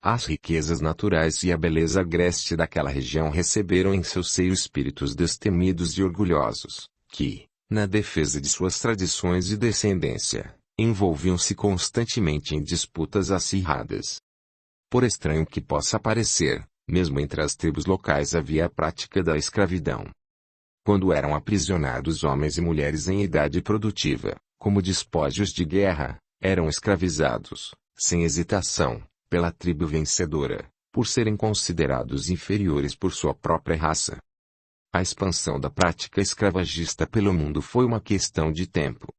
As riquezas naturais e a beleza agreste daquela região receberam em seu seio espíritos destemidos e orgulhosos, que, na defesa de suas tradições e descendência, envolviam-se constantemente em disputas acirradas. Por estranho que possa parecer, mesmo entre as tribos locais havia a prática da escravidão. Quando eram aprisionados homens e mulheres em idade produtiva, como despojos de guerra, eram escravizados, sem hesitação, pela tribo vencedora, por serem considerados inferiores por sua própria raça. A expansão da prática escravagista pelo mundo foi uma questão de tempo.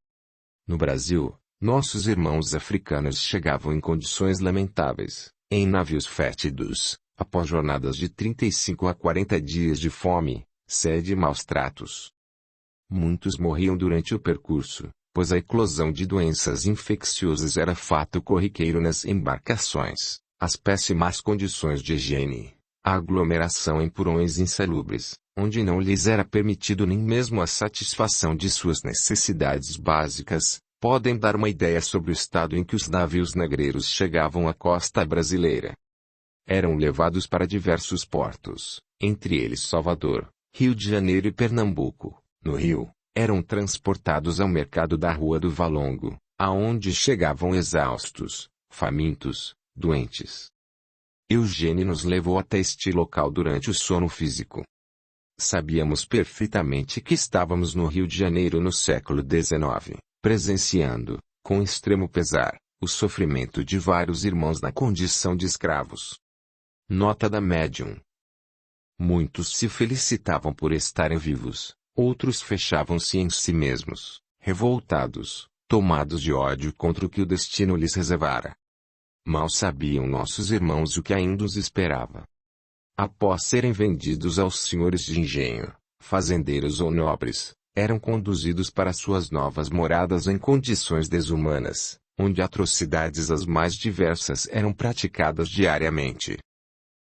No Brasil, nossos irmãos africanos chegavam em condições lamentáveis, em navios fétidos, após jornadas de 35 a 40 dias de fome, sede e maus tratos. Muitos morriam durante o percurso, pois a eclosão de doenças infecciosas era fato corriqueiro nas embarcações, as péssimas condições de higiene, a aglomeração em porões insalubres, onde não lhes era permitido nem mesmo a satisfação de suas necessidades básicas, podem dar uma ideia sobre o estado em que os navios negreiros chegavam à costa brasileira. Eram levados para diversos portos, entre eles Salvador, Rio de Janeiro e Pernambuco. No Rio, eram transportados ao mercado da Rua do Valongo, aonde chegavam exaustos, famintos, doentes. Eugênio nos levou até este local durante o sono físico. Sabíamos perfeitamente que estávamos no Rio de Janeiro no século XIX, presenciando, com extremo pesar, o sofrimento de vários irmãos na condição de escravos. Nota da médium. Muitos se felicitavam por estarem vivos, outros fechavam-se em si mesmos, revoltados, tomados de ódio contra o que o destino lhes reservara. Mal sabiam nossos irmãos o que ainda os esperava. Após serem vendidos aos senhores de engenho, fazendeiros ou nobres, eram conduzidos para suas novas moradas em condições desumanas, onde atrocidades as mais diversas eram praticadas diariamente.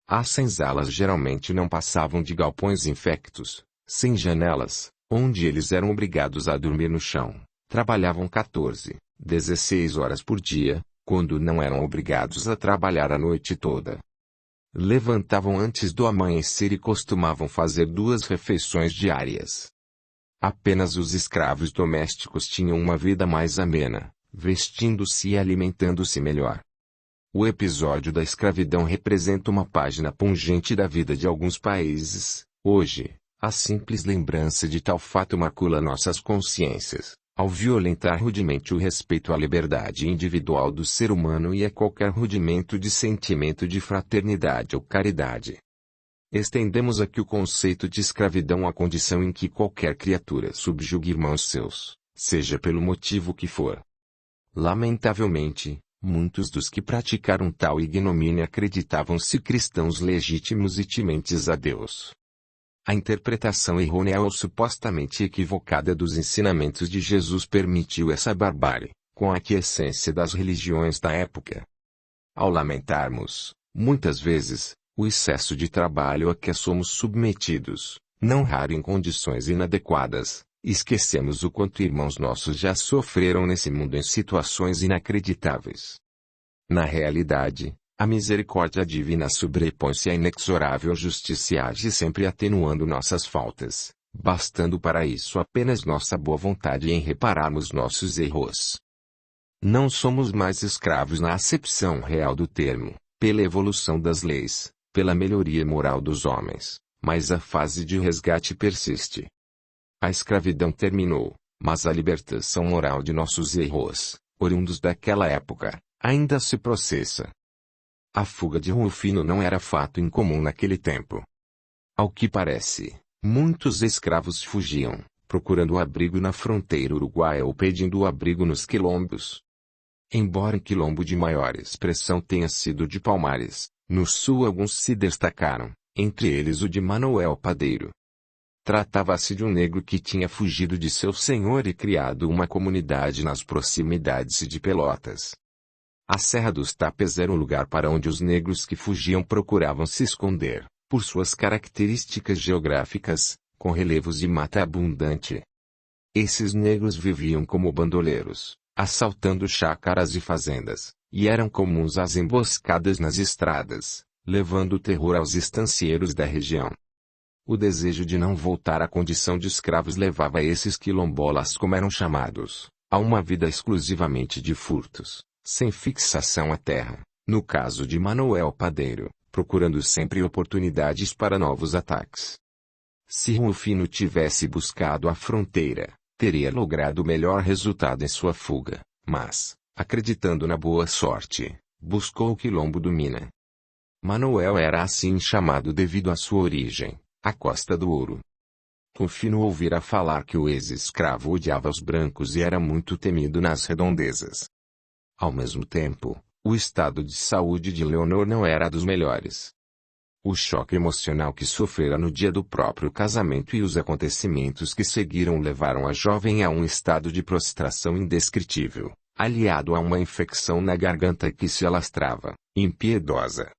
As senzalas geralmente não passavam de galpões infectos, sem janelas, onde eles eram obrigados a dormir no chão. Trabalhavam 14, 16 horas por dia, quando não eram obrigados a trabalhar a noite toda. Levantavam antes do amanhecer e costumavam fazer 2 refeições diárias. Apenas os escravos domésticos tinham uma vida mais amena, vestindo-se e alimentando-se melhor. O episódio da escravidão representa uma página pungente da vida de alguns países. Hoje, a simples lembrança de tal fato macula nossas consciências, ao violentar rudemente o respeito à liberdade individual do ser humano e a qualquer rudimento de sentimento de fraternidade ou caridade. Estendemos aqui o conceito de escravidão à condição em que qualquer criatura subjugue irmãos seus, seja pelo motivo que for. Lamentavelmente, muitos dos que praticaram tal ignomínia acreditavam-se cristãos legítimos e tementes a Deus. A interpretação errônea ou supostamente equivocada dos ensinamentos de Jesus permitiu essa barbárie, com a aquiescência das religiões da época. Ao lamentarmos, muitas vezes, o excesso de trabalho a que somos submetidos, não raro em condições inadequadas, esquecemos o quanto irmãos nossos já sofreram nesse mundo em situações inacreditáveis. Na realidade, a misericórdia divina sobrepõe-se à inexorável justiça e age sempre atenuando nossas faltas, bastando para isso apenas nossa boa vontade em repararmos nossos erros. Não somos mais escravos na acepção real do termo, pela evolução das leis, pela melhoria moral dos homens, mas a fase de resgate persiste. A escravidão terminou, mas a libertação moral de nossos erros, oriundos daquela época, ainda se processa. A fuga de Rufino não era fato incomum naquele tempo. Ao que parece, muitos escravos fugiam, procurando abrigo na fronteira uruguaia ou pedindo abrigo nos quilombos. Embora em quilombo de maior expressão tenha sido de Palmares, no sul alguns se destacaram, entre eles o de Manuel Padeiro. Tratava-se de um negro que tinha fugido de seu senhor e criado uma comunidade nas proximidades de Pelotas. A Serra dos Tapes era o lugar para onde os negros que fugiam procuravam se esconder, por suas características geográficas, com relevos de mata abundante. Esses negros viviam como bandoleiros, assaltando chácaras e fazendas, e eram comuns as emboscadas nas estradas, levando terror aos estancieiros da região. O desejo de não voltar à condição de escravos levava esses quilombolas, como eram chamados, a uma vida exclusivamente de furtos, sem fixação à terra, no caso de Manuel Padeiro, procurando sempre oportunidades para novos ataques. Se Rufino tivesse buscado a fronteira, teria logrado melhor resultado em sua fuga, mas, acreditando na boa sorte, buscou o quilombo do Mina. Manuel era assim chamado devido à sua origem, a Costa do Ouro. Rufino ouvira falar que o ex-escravo odiava os brancos e era muito temido nas redondezas. Ao mesmo tempo, o estado de saúde de Leonor não era dos melhores. O choque emocional que sofrera no dia do próprio casamento e os acontecimentos que seguiram levaram a jovem a um estado de prostração indescritível, aliado a uma infecção na garganta que se alastrava, impiedosa.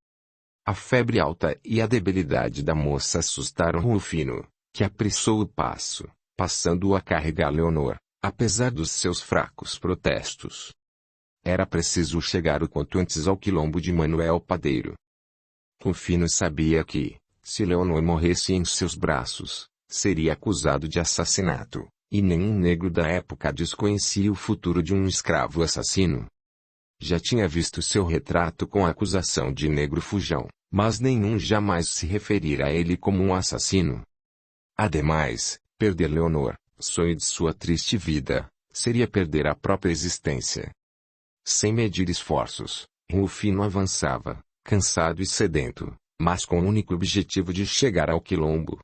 A febre alta e a debilidade da moça assustaram Rufino, que apressou o passo, passando-o a carregar Leonor, apesar dos seus fracos protestos. Era preciso chegar o quanto antes ao quilombo de Manuel Padeiro. Rufino sabia que, se Leonor morresse em seus braços, seria acusado de assassinato, e nenhum negro da época desconhecia o futuro de um escravo assassino. Já tinha visto seu retrato com a acusação de negro fujão, mas nenhum jamais se referira a ele como um assassino. Ademais, perder Leonor, sonho de sua triste vida, seria perder a própria existência. Sem medir esforços, Rufino avançava, cansado e sedento, mas com o único objetivo de chegar ao quilombo.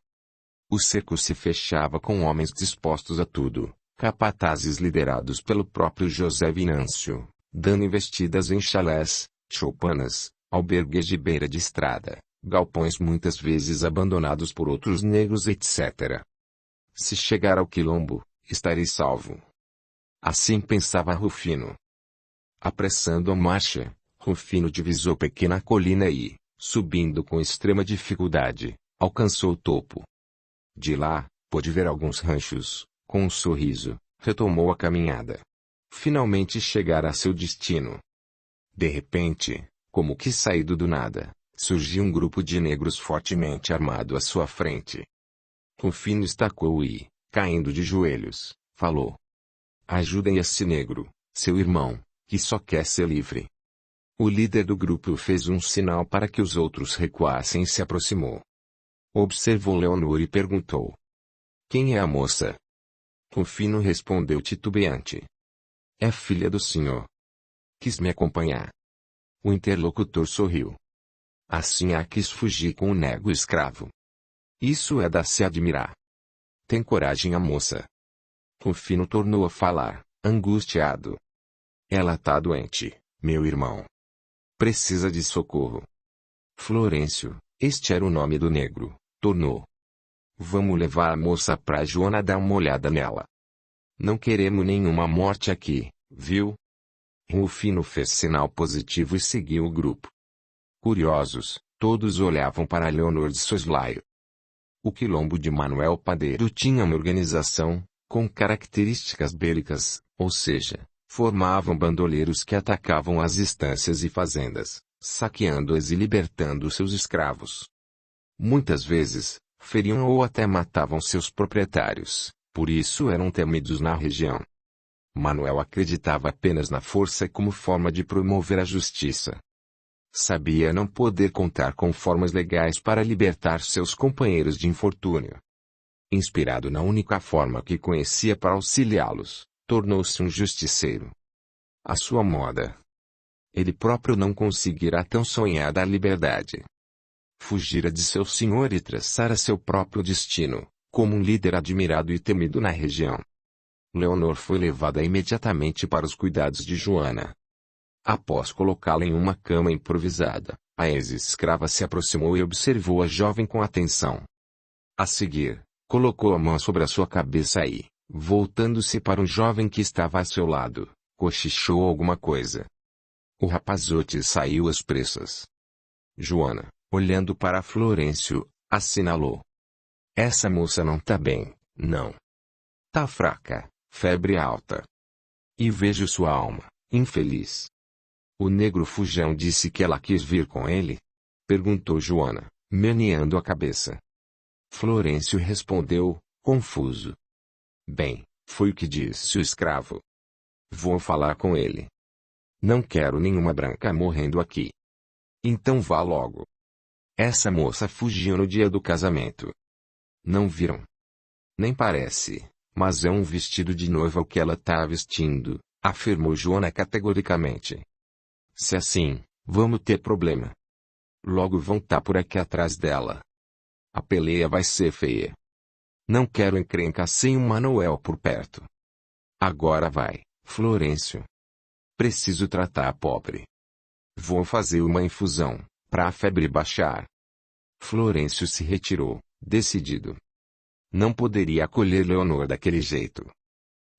O cerco se fechava com homens dispostos a tudo, capatazes liderados pelo próprio José Venâncio, dando investidas em chalés, choupanas, albergues de beira de estrada, galpões muitas vezes abandonados por outros negros, etc. Se chegar ao quilombo, estarei salvo. Assim pensava Rufino. Apressando a marcha, Rufino divisou pequena colina e, subindo com extrema dificuldade, alcançou o topo. De lá, pôde ver alguns ranchos. Com um sorriso, retomou a caminhada. Finalmente chegara a seu destino. De repente, como que saído do nada, surgiu um grupo de negros fortemente armado à sua frente. Rufino estacou e, caindo de joelhos, falou: "Ajudem esse negro, seu irmão, que só quer ser livre." O líder do grupo fez um sinal para que os outros recuassem e se aproximou. Observou Leonor e perguntou: "Quem é a moça?" Rufino respondeu titubeante: "É filha do senhor. Quis me acompanhar." O interlocutor sorriu. Assim quis fugir com o nego escravo. Isso é da se admirar. Tem coragem a moça. Rufino tornou a falar, angustiado. Ela tá doente, meu irmão. Precisa de socorro. Florêncio, este era o nome do negro, tornou. Vamos levar a moça pra Joana dar uma olhada nela. Não queremos nenhuma morte aqui, viu? Rufino fez sinal positivo e seguiu o grupo. Curiosos, todos olhavam para Leonor de soslaio. O quilombo de Manuel Padeiro tinha uma organização, com características bélicas, ou seja, formavam bandoleiros que atacavam as estâncias e fazendas, saqueando-as e libertando seus escravos. Muitas vezes, feriam ou até matavam seus proprietários, por isso eram temidos na região. Manuel acreditava apenas na força como forma de promover a justiça. Sabia não poder contar com formas legais para libertar seus companheiros de infortúnio. Inspirado na única forma que conhecia para auxiliá-los, tornou-se um justiceiro. À sua moda. Ele próprio não conseguirá tão sonhada liberdade. Fugira de seu senhor e traçara seu próprio destino, como um líder admirado e temido na região. Leonor foi levada imediatamente para os cuidados de Joana. Após colocá-la em uma cama improvisada, a ex-escrava se aproximou e observou a jovem com atenção. A seguir, colocou a mão sobre a sua cabeça e, voltando-se para um jovem que estava a seu lado, cochichou alguma coisa. O rapazote saiu às pressas. Joana, olhando para Florencio, assinalou. Essa moça não tá bem, não. Tá fraca, febre alta. E vejo sua alma, infeliz. O negro fujão disse que ela quis vir com ele? Perguntou Joana, meneando a cabeça. Florencio respondeu, confuso. Bem, foi o que disse o escravo. Vou falar com ele. Não quero nenhuma branca morrendo aqui. Então vá logo. Essa moça fugiu no dia do casamento. Não viram? Nem parece, mas é um vestido de noiva o que ela tá vestindo, afirmou Joana categoricamente. Se assim, vamos ter problema. Logo vão tá por aqui atrás dela. A peleia vai ser feia. Não quero encrenca sem um Manuel por perto. Agora vai, Florencio. Preciso tratar a pobre. Vou fazer uma infusão, para a febre baixar. Florencio se retirou, decidido. Não poderia acolher Leonor daquele jeito.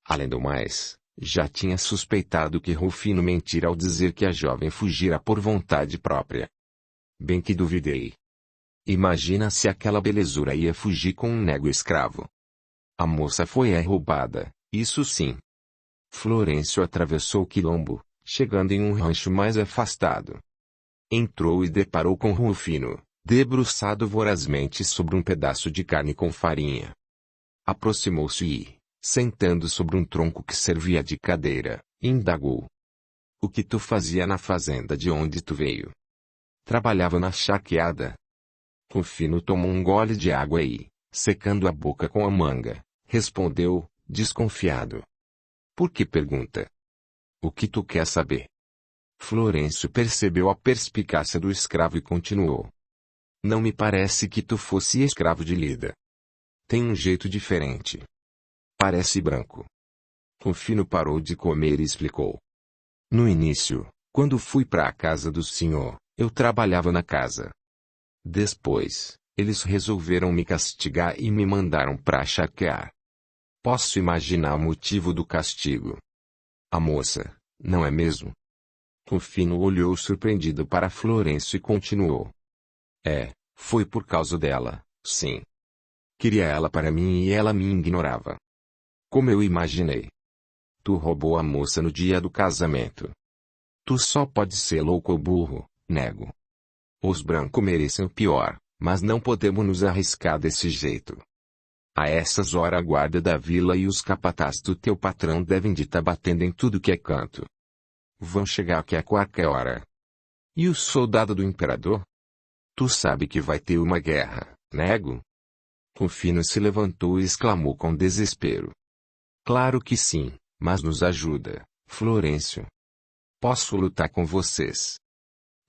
Além do mais, já tinha suspeitado que Rufino mentira ao dizer que a jovem fugira por vontade própria. Bem que duvidei. Imagina se aquela belezura ia fugir com um nego escravo. A moça foi roubada, isso sim. Florencio atravessou o quilombo, chegando em um rancho mais afastado. Entrou e deparou com Rufino, debruçado vorazmente sobre um pedaço de carne com farinha. Aproximou-se e, sentando sobre um tronco que servia de cadeira, indagou. O que tu fazia na fazenda de onde tu veio? Trabalhava na charqueada. Rufino tomou um gole de água e, secando a boca com a manga, respondeu, desconfiado. Por que pergunta? O que tu quer saber? Florencio percebeu a perspicácia do escravo e continuou. Não me parece que tu fosse escravo de Lida. Tem um jeito diferente. Parece branco. Rufino parou de comer e explicou. No início, quando fui para a casa do senhor, eu trabalhava na casa. Depois, eles resolveram me castigar e me mandaram para charquear. Posso imaginar o motivo do castigo. A moça, não é mesmo? Rufino olhou surpreendido para Florencio e continuou. Foi por causa dela, sim. Queria ela para mim e ela me ignorava. Como eu imaginei. Tu roubou a moça no dia do casamento. Tu só pode ser louco ou burro, nego. Os brancos merecem o pior, mas não podemos nos arriscar desse jeito. A essas horas a guarda da vila e os capatazes do teu patrão devem de tá batendo em tudo que é canto. Vão chegar aqui a qualquer hora. E o soldado do imperador? Tu sabe que vai ter uma guerra, nego? Rufino se levantou e exclamou com desespero. Claro que sim, mas nos ajuda, Florencio. Posso lutar com vocês.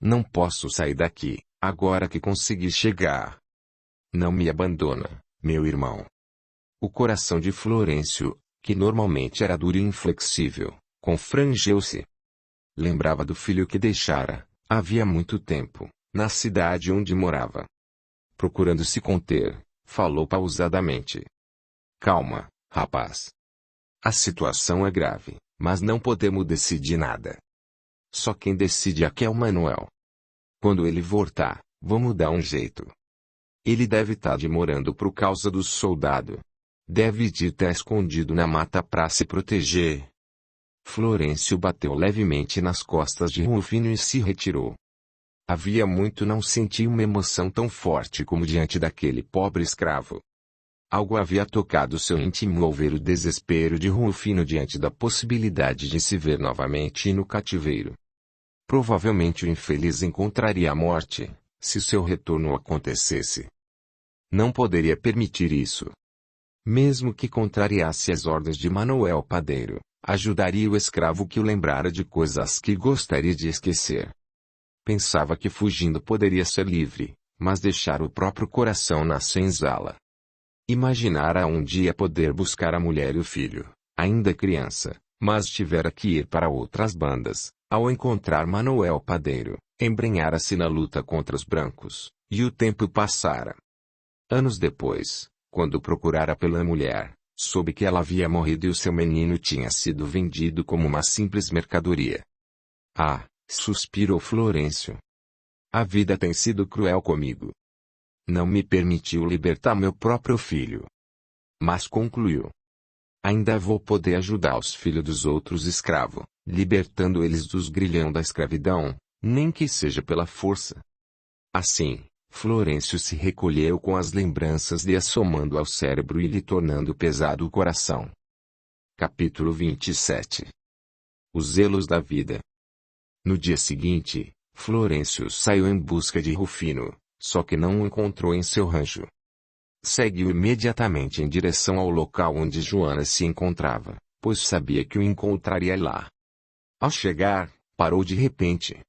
Não posso sair daqui, agora que consegui chegar. Não me abandona, meu irmão. O coração de Florencio, que normalmente era duro e inflexível, confrangeu-se. Lembrava do filho que deixara, havia muito tempo, na cidade onde morava. Procurando se conter, falou pausadamente. Calma, rapaz. A situação é grave, mas não podemos decidir nada. Só quem decide aqui é o Manuel. Quando ele voltar, vamos dar um jeito. Ele deve estar demorando por causa do soldado. Deve de estar escondido na mata para se proteger. Florencio bateu levemente nas costas de Rufino e se retirou. Havia muito não sentia uma emoção tão forte como diante daquele pobre escravo. Algo havia tocado seu íntimo ao ver o desespero de Rufino diante da possibilidade de se ver novamente no cativeiro. Provavelmente o infeliz encontraria a morte, se seu retorno acontecesse. Não poderia permitir isso. Mesmo que contrariasse as ordens de Manuel Padeiro, ajudaria o escravo que o lembrara de coisas que gostaria de esquecer. Pensava que fugindo poderia ser livre, mas deixar o próprio coração na senzala. Imaginara um dia poder buscar a mulher e o filho, ainda criança, mas tivera que ir para outras bandas. Ao encontrar Manuel Padeiro, embrenhara-se na luta contra os brancos, e o tempo passara. Anos depois, quando procurara pela mulher, soube que ela havia morrido e o seu menino tinha sido vendido como uma simples mercadoria. Ah, suspirou Florencio. A vida tem sido cruel comigo. Não me permitiu libertar meu próprio filho. Mas concluiu: ainda vou poder ajudar os filhos dos outros escravos, libertando eles dos grilhão da escravidão, nem que seja pela força. Assim, Florencio se recolheu com as lembranças lhe assomando ao cérebro e lhe tornando pesado o coração. Capítulo 27. Os zelos da vida. No dia seguinte, Florencio saiu em busca de Rufino, só que não o encontrou em seu rancho. Seguiu imediatamente em direção ao local onde Joana se encontrava, pois sabia que o encontraria lá. Ao chegar, parou de repente.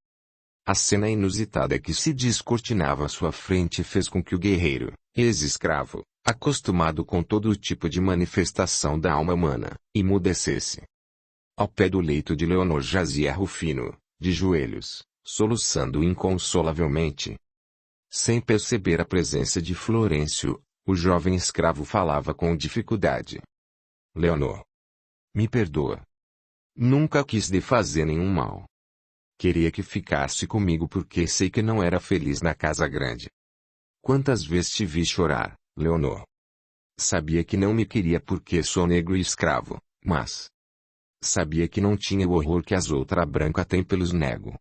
A cena inusitada que se descortinava à sua frente fez com que o guerreiro, ex-escravo, acostumado com todo tipo de manifestação da alma humana, emudecesse. Ao pé do leito de Leonor jazia Rufino, de joelhos, soluçando inconsolavelmente. Sem perceber a presença de Florencio, o jovem escravo falava com dificuldade. Leonor, me perdoa. Nunca quis lhe fazer nenhum mal. Queria que ficasse comigo porque sei que não era feliz na casa grande. Quantas vezes te vi chorar, Leonor? Sabia que não me queria porque sou negro e escravo, mas sabia que não tinha o horror que as outras brancas têm pelos negros.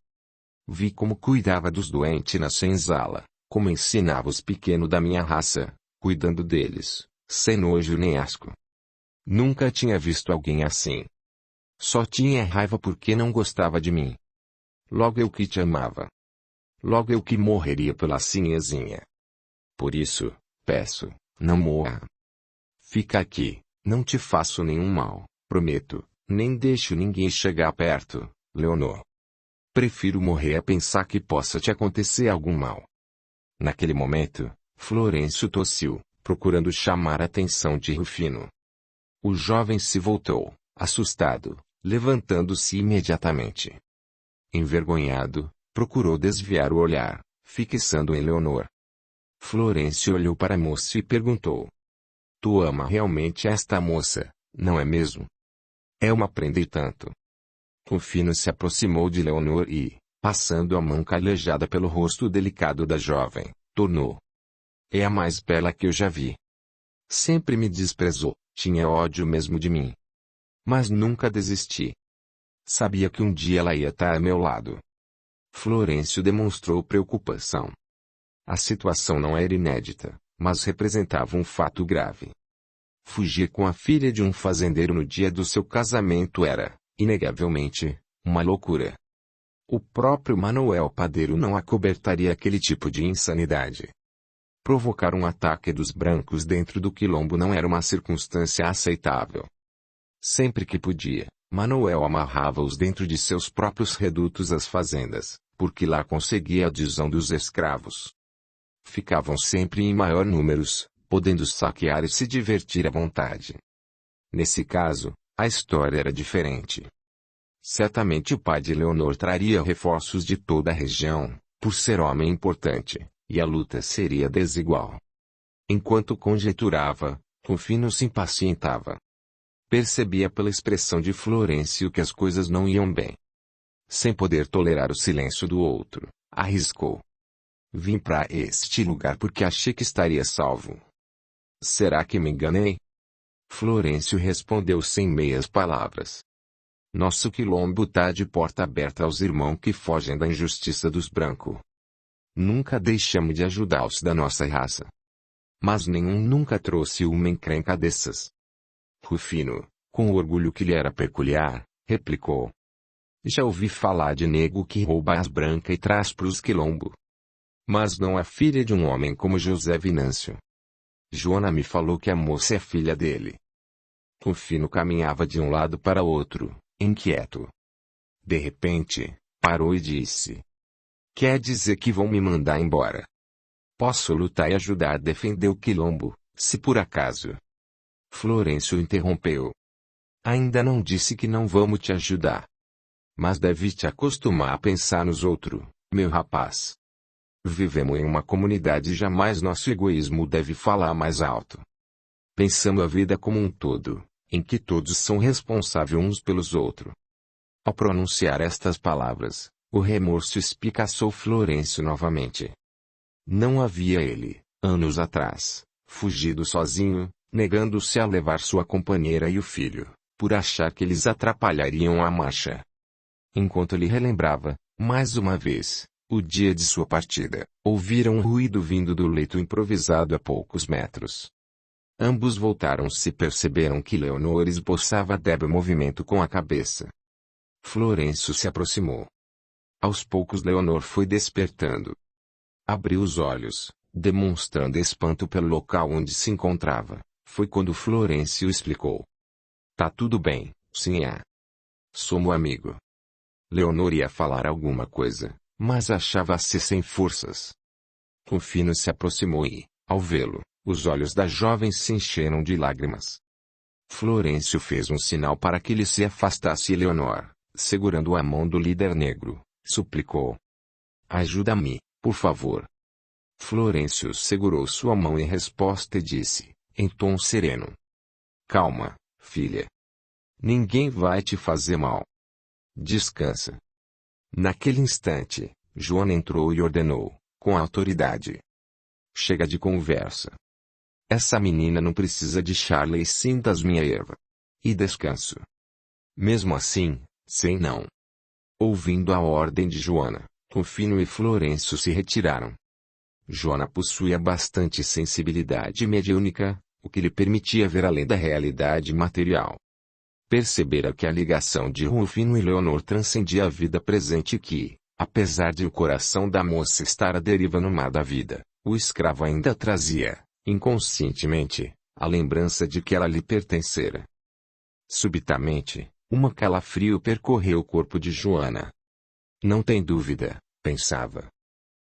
Vi como cuidava dos doentes na senzala, como ensinava os pequenos da minha raça, cuidando deles, sem nojo nem asco. Nunca tinha visto alguém assim. Só tinha raiva porque não gostava de mim. Logo eu que te amava. Logo eu que morreria pela sinhazinha. Por isso, peço, não morra. Fica aqui, não te faço nenhum mal, prometo, nem deixo ninguém chegar perto, Leonor. Prefiro morrer a pensar que possa te acontecer algum mal. Naquele momento, Florencio tossiu, procurando chamar a atenção de Rufino. O jovem se voltou, assustado, levantando-se imediatamente. Envergonhado, procurou desviar o olhar, fixando em Leonor. Florencio olhou para a moça e perguntou: tu ama realmente esta moça, não é mesmo? É uma prenda e tanto. Rufino se aproximou de Leonor e, passando a mão calejada pelo rosto delicado da jovem, tornou: é a mais bela que eu já vi. Sempre me desprezou, tinha ódio mesmo de mim. Mas nunca desisti. Sabia que um dia ela ia estar a meu lado. Florencio demonstrou preocupação. A situação não era inédita, mas representava um fato grave. Fugir com a filha de um fazendeiro no dia do seu casamento era, inegavelmente, uma loucura. O próprio Manuel Padeiro não acobertaria aquele tipo de insanidade. Provocar um ataque dos brancos dentro do quilombo não era uma circunstância aceitável. Sempre que podia, Manuel amarrava-os dentro de seus próprios redutos às fazendas, porque lá conseguia a adesão dos escravos. Ficavam sempre em maior números, podendo saquear e se divertir à vontade. Nesse caso, a história era diferente. Certamente o pai de Leonor traria reforços de toda a região, por ser homem importante, e a luta seria desigual. Enquanto conjecturava, Rufino se impacientava. Percebia pela expressão de Florencio que as coisas não iam bem. Sem poder tolerar o silêncio do outro, arriscou: vim para este lugar porque achei que estaria salvo. Será que me enganei? Florencio respondeu sem meias palavras: nosso quilombo tá de porta aberta aos irmãos que fogem da injustiça dos brancos. Nunca deixamos de ajudar os da nossa raça. Mas nenhum nunca trouxe uma encrenca dessas. Rufino, com o orgulho que lhe era peculiar, replicou. Já ouvi falar de nego que rouba as brancas e traz pros quilombo. Mas não é filha de um homem como José Venâncio. Joana me falou que a moça é filha dele. Rufino caminhava de um lado para outro, inquieto. De repente, parou e disse. Quer dizer que vão me mandar embora? Posso lutar e ajudar a defender o quilombo, se por acaso. Florencio interrompeu. Ainda não disse que não vamos te ajudar. Mas deve te acostumar a pensar nos outros, meu rapaz. Vivemos em uma comunidade e jamais nosso egoísmo deve falar mais alto. Pensamos a vida como um todo, em que todos são responsáveis uns pelos outros. Ao pronunciar estas palavras, o remorso espicaçou Florencio novamente. Não havia ele, anos atrás, fugido sozinho, negando-se a levar sua companheira e o filho, por achar que eles atrapalhariam a marcha. Enquanto ele relembrava, mais uma vez, o dia de sua partida, ouviram um ruído vindo do leito improvisado a poucos metros. Ambos voltaram-se e perceberam que Leonor esboçava débil movimento com a cabeça. Florencio se aproximou. Aos poucos Leonor foi despertando. Abriu os olhos, demonstrando espanto pelo local onde se encontrava. Foi quando Florencio explicou. Tá tudo bem, sim é. Somos amigo. Leonor ia falar alguma coisa, mas achava-se sem forças. Rufino se aproximou e, ao vê-lo, os olhos da jovem se encheram de lágrimas. Florencio fez um sinal para que ele se afastasse e Leonor, segurando a mão do líder negro, suplicou. Ajuda-me, por favor. Florencio segurou sua mão em resposta e disse, em tom sereno. Calma, filha. Ninguém vai te fazer mal. Descansa. Naquele instante, Joana entrou e ordenou, com autoridade. Chega de conversa. Essa menina não precisa de Charlie e sim das minha erva. E descanso. Mesmo assim, sem não. Ouvindo a ordem de Joana, Rufino e Florencio se retiraram. Joana possuía bastante sensibilidade mediúnica, o que lhe permitia ver além da realidade material. Percebera que a ligação de Rufino e Leonor transcendia a vida presente e que, apesar de o coração da moça estar à deriva no mar da vida, o escravo ainda trazia, inconscientemente, a lembrança de que ela lhe pertencera. Subitamente, uma calafrio percorreu o corpo de Joana. Não tem dúvida, pensava.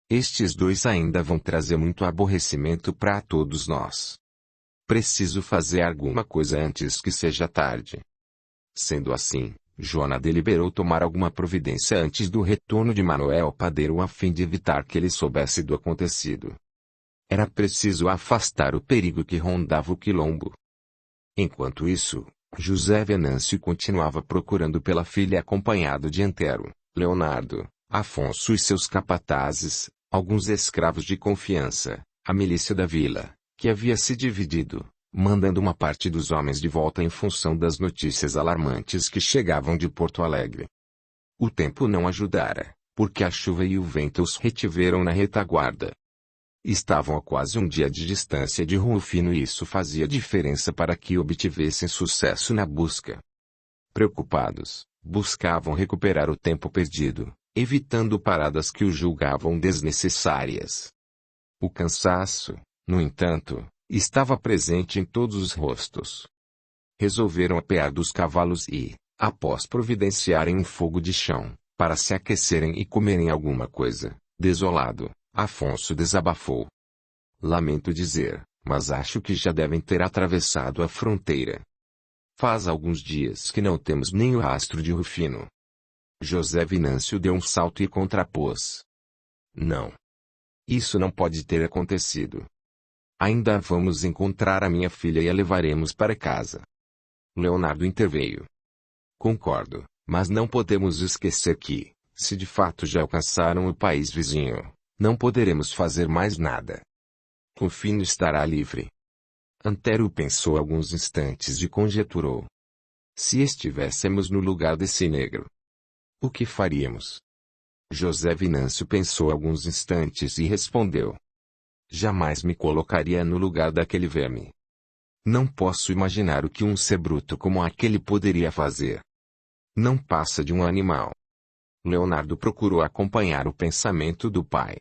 Estes dois ainda vão trazer muito aborrecimento para todos nós. Preciso fazer alguma coisa antes que seja tarde. Sendo assim, Joana deliberou tomar alguma providência antes do retorno de Manuel Padeiro a fim de evitar que ele soubesse do acontecido. Era preciso afastar o perigo que rondava o quilombo. Enquanto isso, José Venâncio continuava procurando pela filha acompanhado de Antero, Leonardo, Afonso e seus capatazes, alguns escravos de confiança, a milícia da vila, que havia se dividido, mandando uma parte dos homens de volta em função das notícias alarmantes que chegavam de Porto Alegre. O tempo não ajudara, porque a chuva e o vento os retiveram na retaguarda. Estavam a quase um dia de distância de Rufino e isso fazia diferença para que obtivessem sucesso na busca. Preocupados, buscavam recuperar o tempo perdido, evitando paradas que os julgavam desnecessárias. O cansaço, no entanto, estava presente em todos os rostos. Resolveram apear dos cavalos e, após providenciarem um fogo de chão, para se aquecerem e comerem alguma coisa, desolado, Afonso desabafou. Lamento dizer, mas acho que já devem ter atravessado a fronteira. Faz alguns dias que não temos nem o rastro de Rufino. José Venâncio deu um salto e contrapôs. Não. Isso não pode ter acontecido. Ainda vamos encontrar a minha filha e a levaremos para casa. Leonardo interveio. Concordo, mas não podemos esquecer que, se de fato já alcançaram o país vizinho, não poderemos fazer mais nada. Rufino estará livre. Antero pensou alguns instantes e conjeturou. Se estivéssemos no lugar desse negro, o que faríamos? José Venâncio pensou alguns instantes e respondeu. Jamais me colocaria no lugar daquele verme. Não posso imaginar o que um ser bruto como aquele poderia fazer. Não passa de um animal. Leonardo procurou acompanhar o pensamento do pai.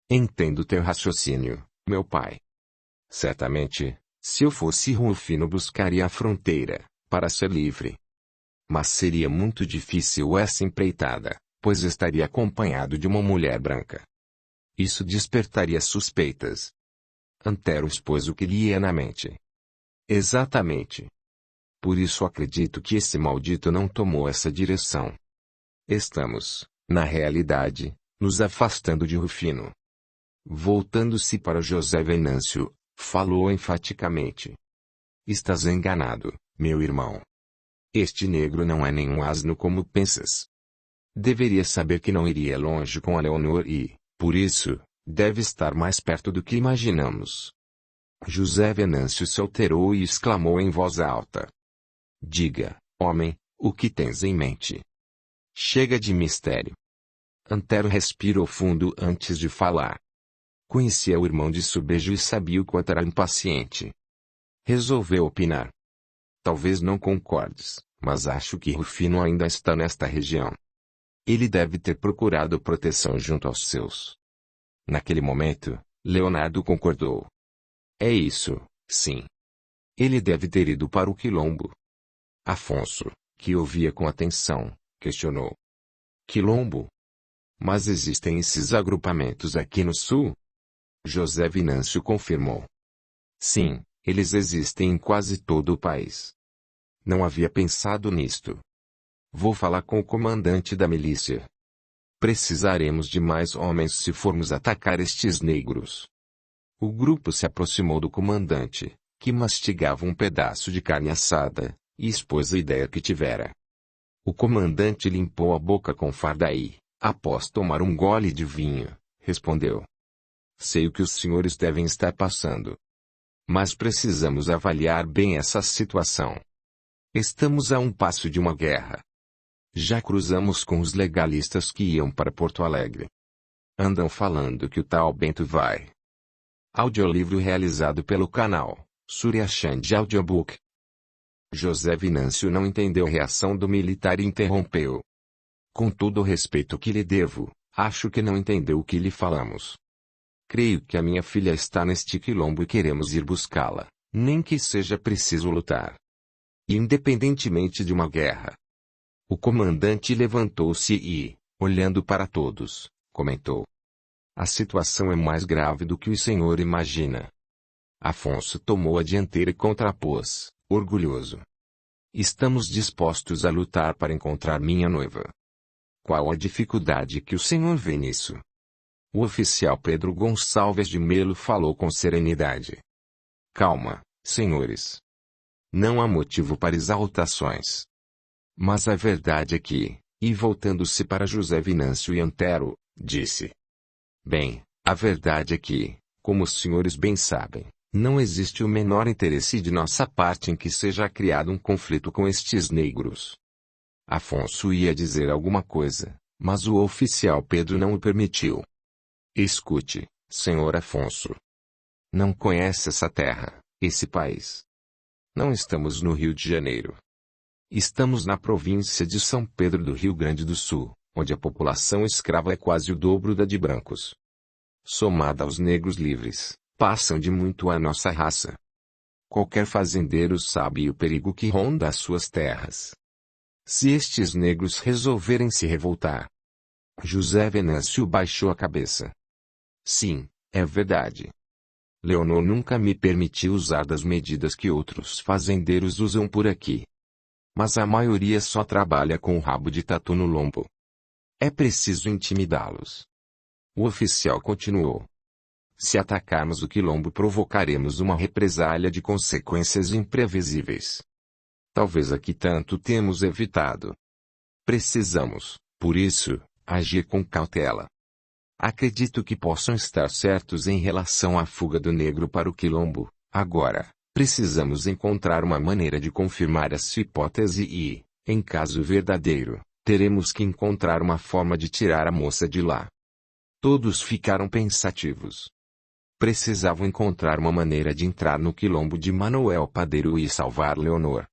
Entendo teu raciocínio, meu pai. Certamente, se eu fosse Rufino buscaria a fronteira, para ser livre. Mas seria muito difícil essa empreitada, pois estaria acompanhado de uma mulher branca. Isso despertaria suspeitas. Antero expôs o que lhe ia na mente. Exatamente. Por isso acredito que esse maldito não tomou essa direção. Estamos, na realidade, nos afastando de Rufino. Voltando-se para José Venâncio, falou enfaticamente. Estás enganado, meu irmão. Este negro não é nenhum asno como pensas. Deveria saber que não iria longe com a Leonor e, por isso, deve estar mais perto do que imaginamos. José Venâncio se alterou e exclamou em voz alta. Diga, homem, o que tens em mente? Chega de mistério. Antero respirou fundo antes de falar. Conhecia o irmão de Subejo e sabia o quanto era impaciente. Resolveu opinar. Talvez não concordes, mas acho que Rufino ainda está nesta região. Ele deve ter procurado proteção junto aos seus. Naquele momento, Leonardo concordou. É isso, sim. Ele deve ter ido para o quilombo. Afonso, que ouvia com atenção, questionou. Quilombo? Mas existem esses agrupamentos aqui no sul? José Venâncio confirmou. Sim, eles existem em quase todo o país. Não havia pensado nisto. Vou falar com o comandante da milícia. Precisaremos de mais homens se formos atacar estes negros. O grupo se aproximou do comandante, que mastigava um pedaço de carne assada, e expôs a ideia que tivera. O comandante limpou a boca com farda e, após tomar um gole de vinho, respondeu. Sei o que os senhores devem estar passando. Mas precisamos avaliar bem essa situação. Estamos a um passo de uma guerra. Já cruzamos com os legalistas que iam para Porto Alegre. Andam falando que o tal Bento vai. Audiolivro realizado pelo canal Suryashanti Audiobook. José Venâncio não entendeu a reação do militar e interrompeu. Com todo o respeito que lhe devo, acho que não entendeu o que lhe falamos. Creio que a minha filha está neste quilombo e queremos ir buscá-la, nem que seja preciso lutar. Independentemente de uma guerra. O comandante levantou-se e, olhando para todos, comentou. A situação é mais grave do que o senhor imagina. Afonso tomou a dianteira e contrapôs, orgulhoso. Estamos dispostos a lutar para encontrar minha noiva. Qual a dificuldade que o senhor vê nisso? O oficial Pedro Gonçalves de Melo falou com serenidade. Calma, senhores. Não há motivo para exaltações. Mas a verdade é que, e voltando-se para José Venâncio e Antero, disse. Bem, a verdade é que, como os senhores bem sabem, não existe o menor interesse de nossa parte em que seja criado um conflito com estes negros. Afonso ia dizer alguma coisa, mas o oficial Pedro não o permitiu. Escute, senhor Afonso. Não conhece essa terra, esse país. Não estamos no Rio de Janeiro. Estamos na província de São Pedro do Rio Grande do Sul, onde a população escrava é quase o dobro da de brancos. Somada aos negros livres, passam de muito a nossa raça. Qualquer fazendeiro sabe o perigo que ronda as suas terras. Se estes negros resolverem se revoltar. José Venâncio baixou a cabeça. Sim, é verdade. Leonor nunca me permitiu usar das medidas que outros fazendeiros usam por aqui. Mas a maioria só trabalha com o rabo de tatu no lombo. É preciso intimidá-los. O oficial continuou. Se atacarmos o quilombo provocaremos uma represália de consequências imprevisíveis. Talvez a que tanto temos evitado. Precisamos, por isso, agir com cautela. Acredito que possam estar certos em relação à fuga do negro para o quilombo. Agora, precisamos encontrar uma maneira de confirmar essa hipótese e, em caso verdadeiro, Teremos que encontrar uma forma de tirar a moça de lá. Todos ficaram pensativos. Precisavam encontrar uma maneira de entrar no quilombo de Manuel Padeiro e salvar Leonor.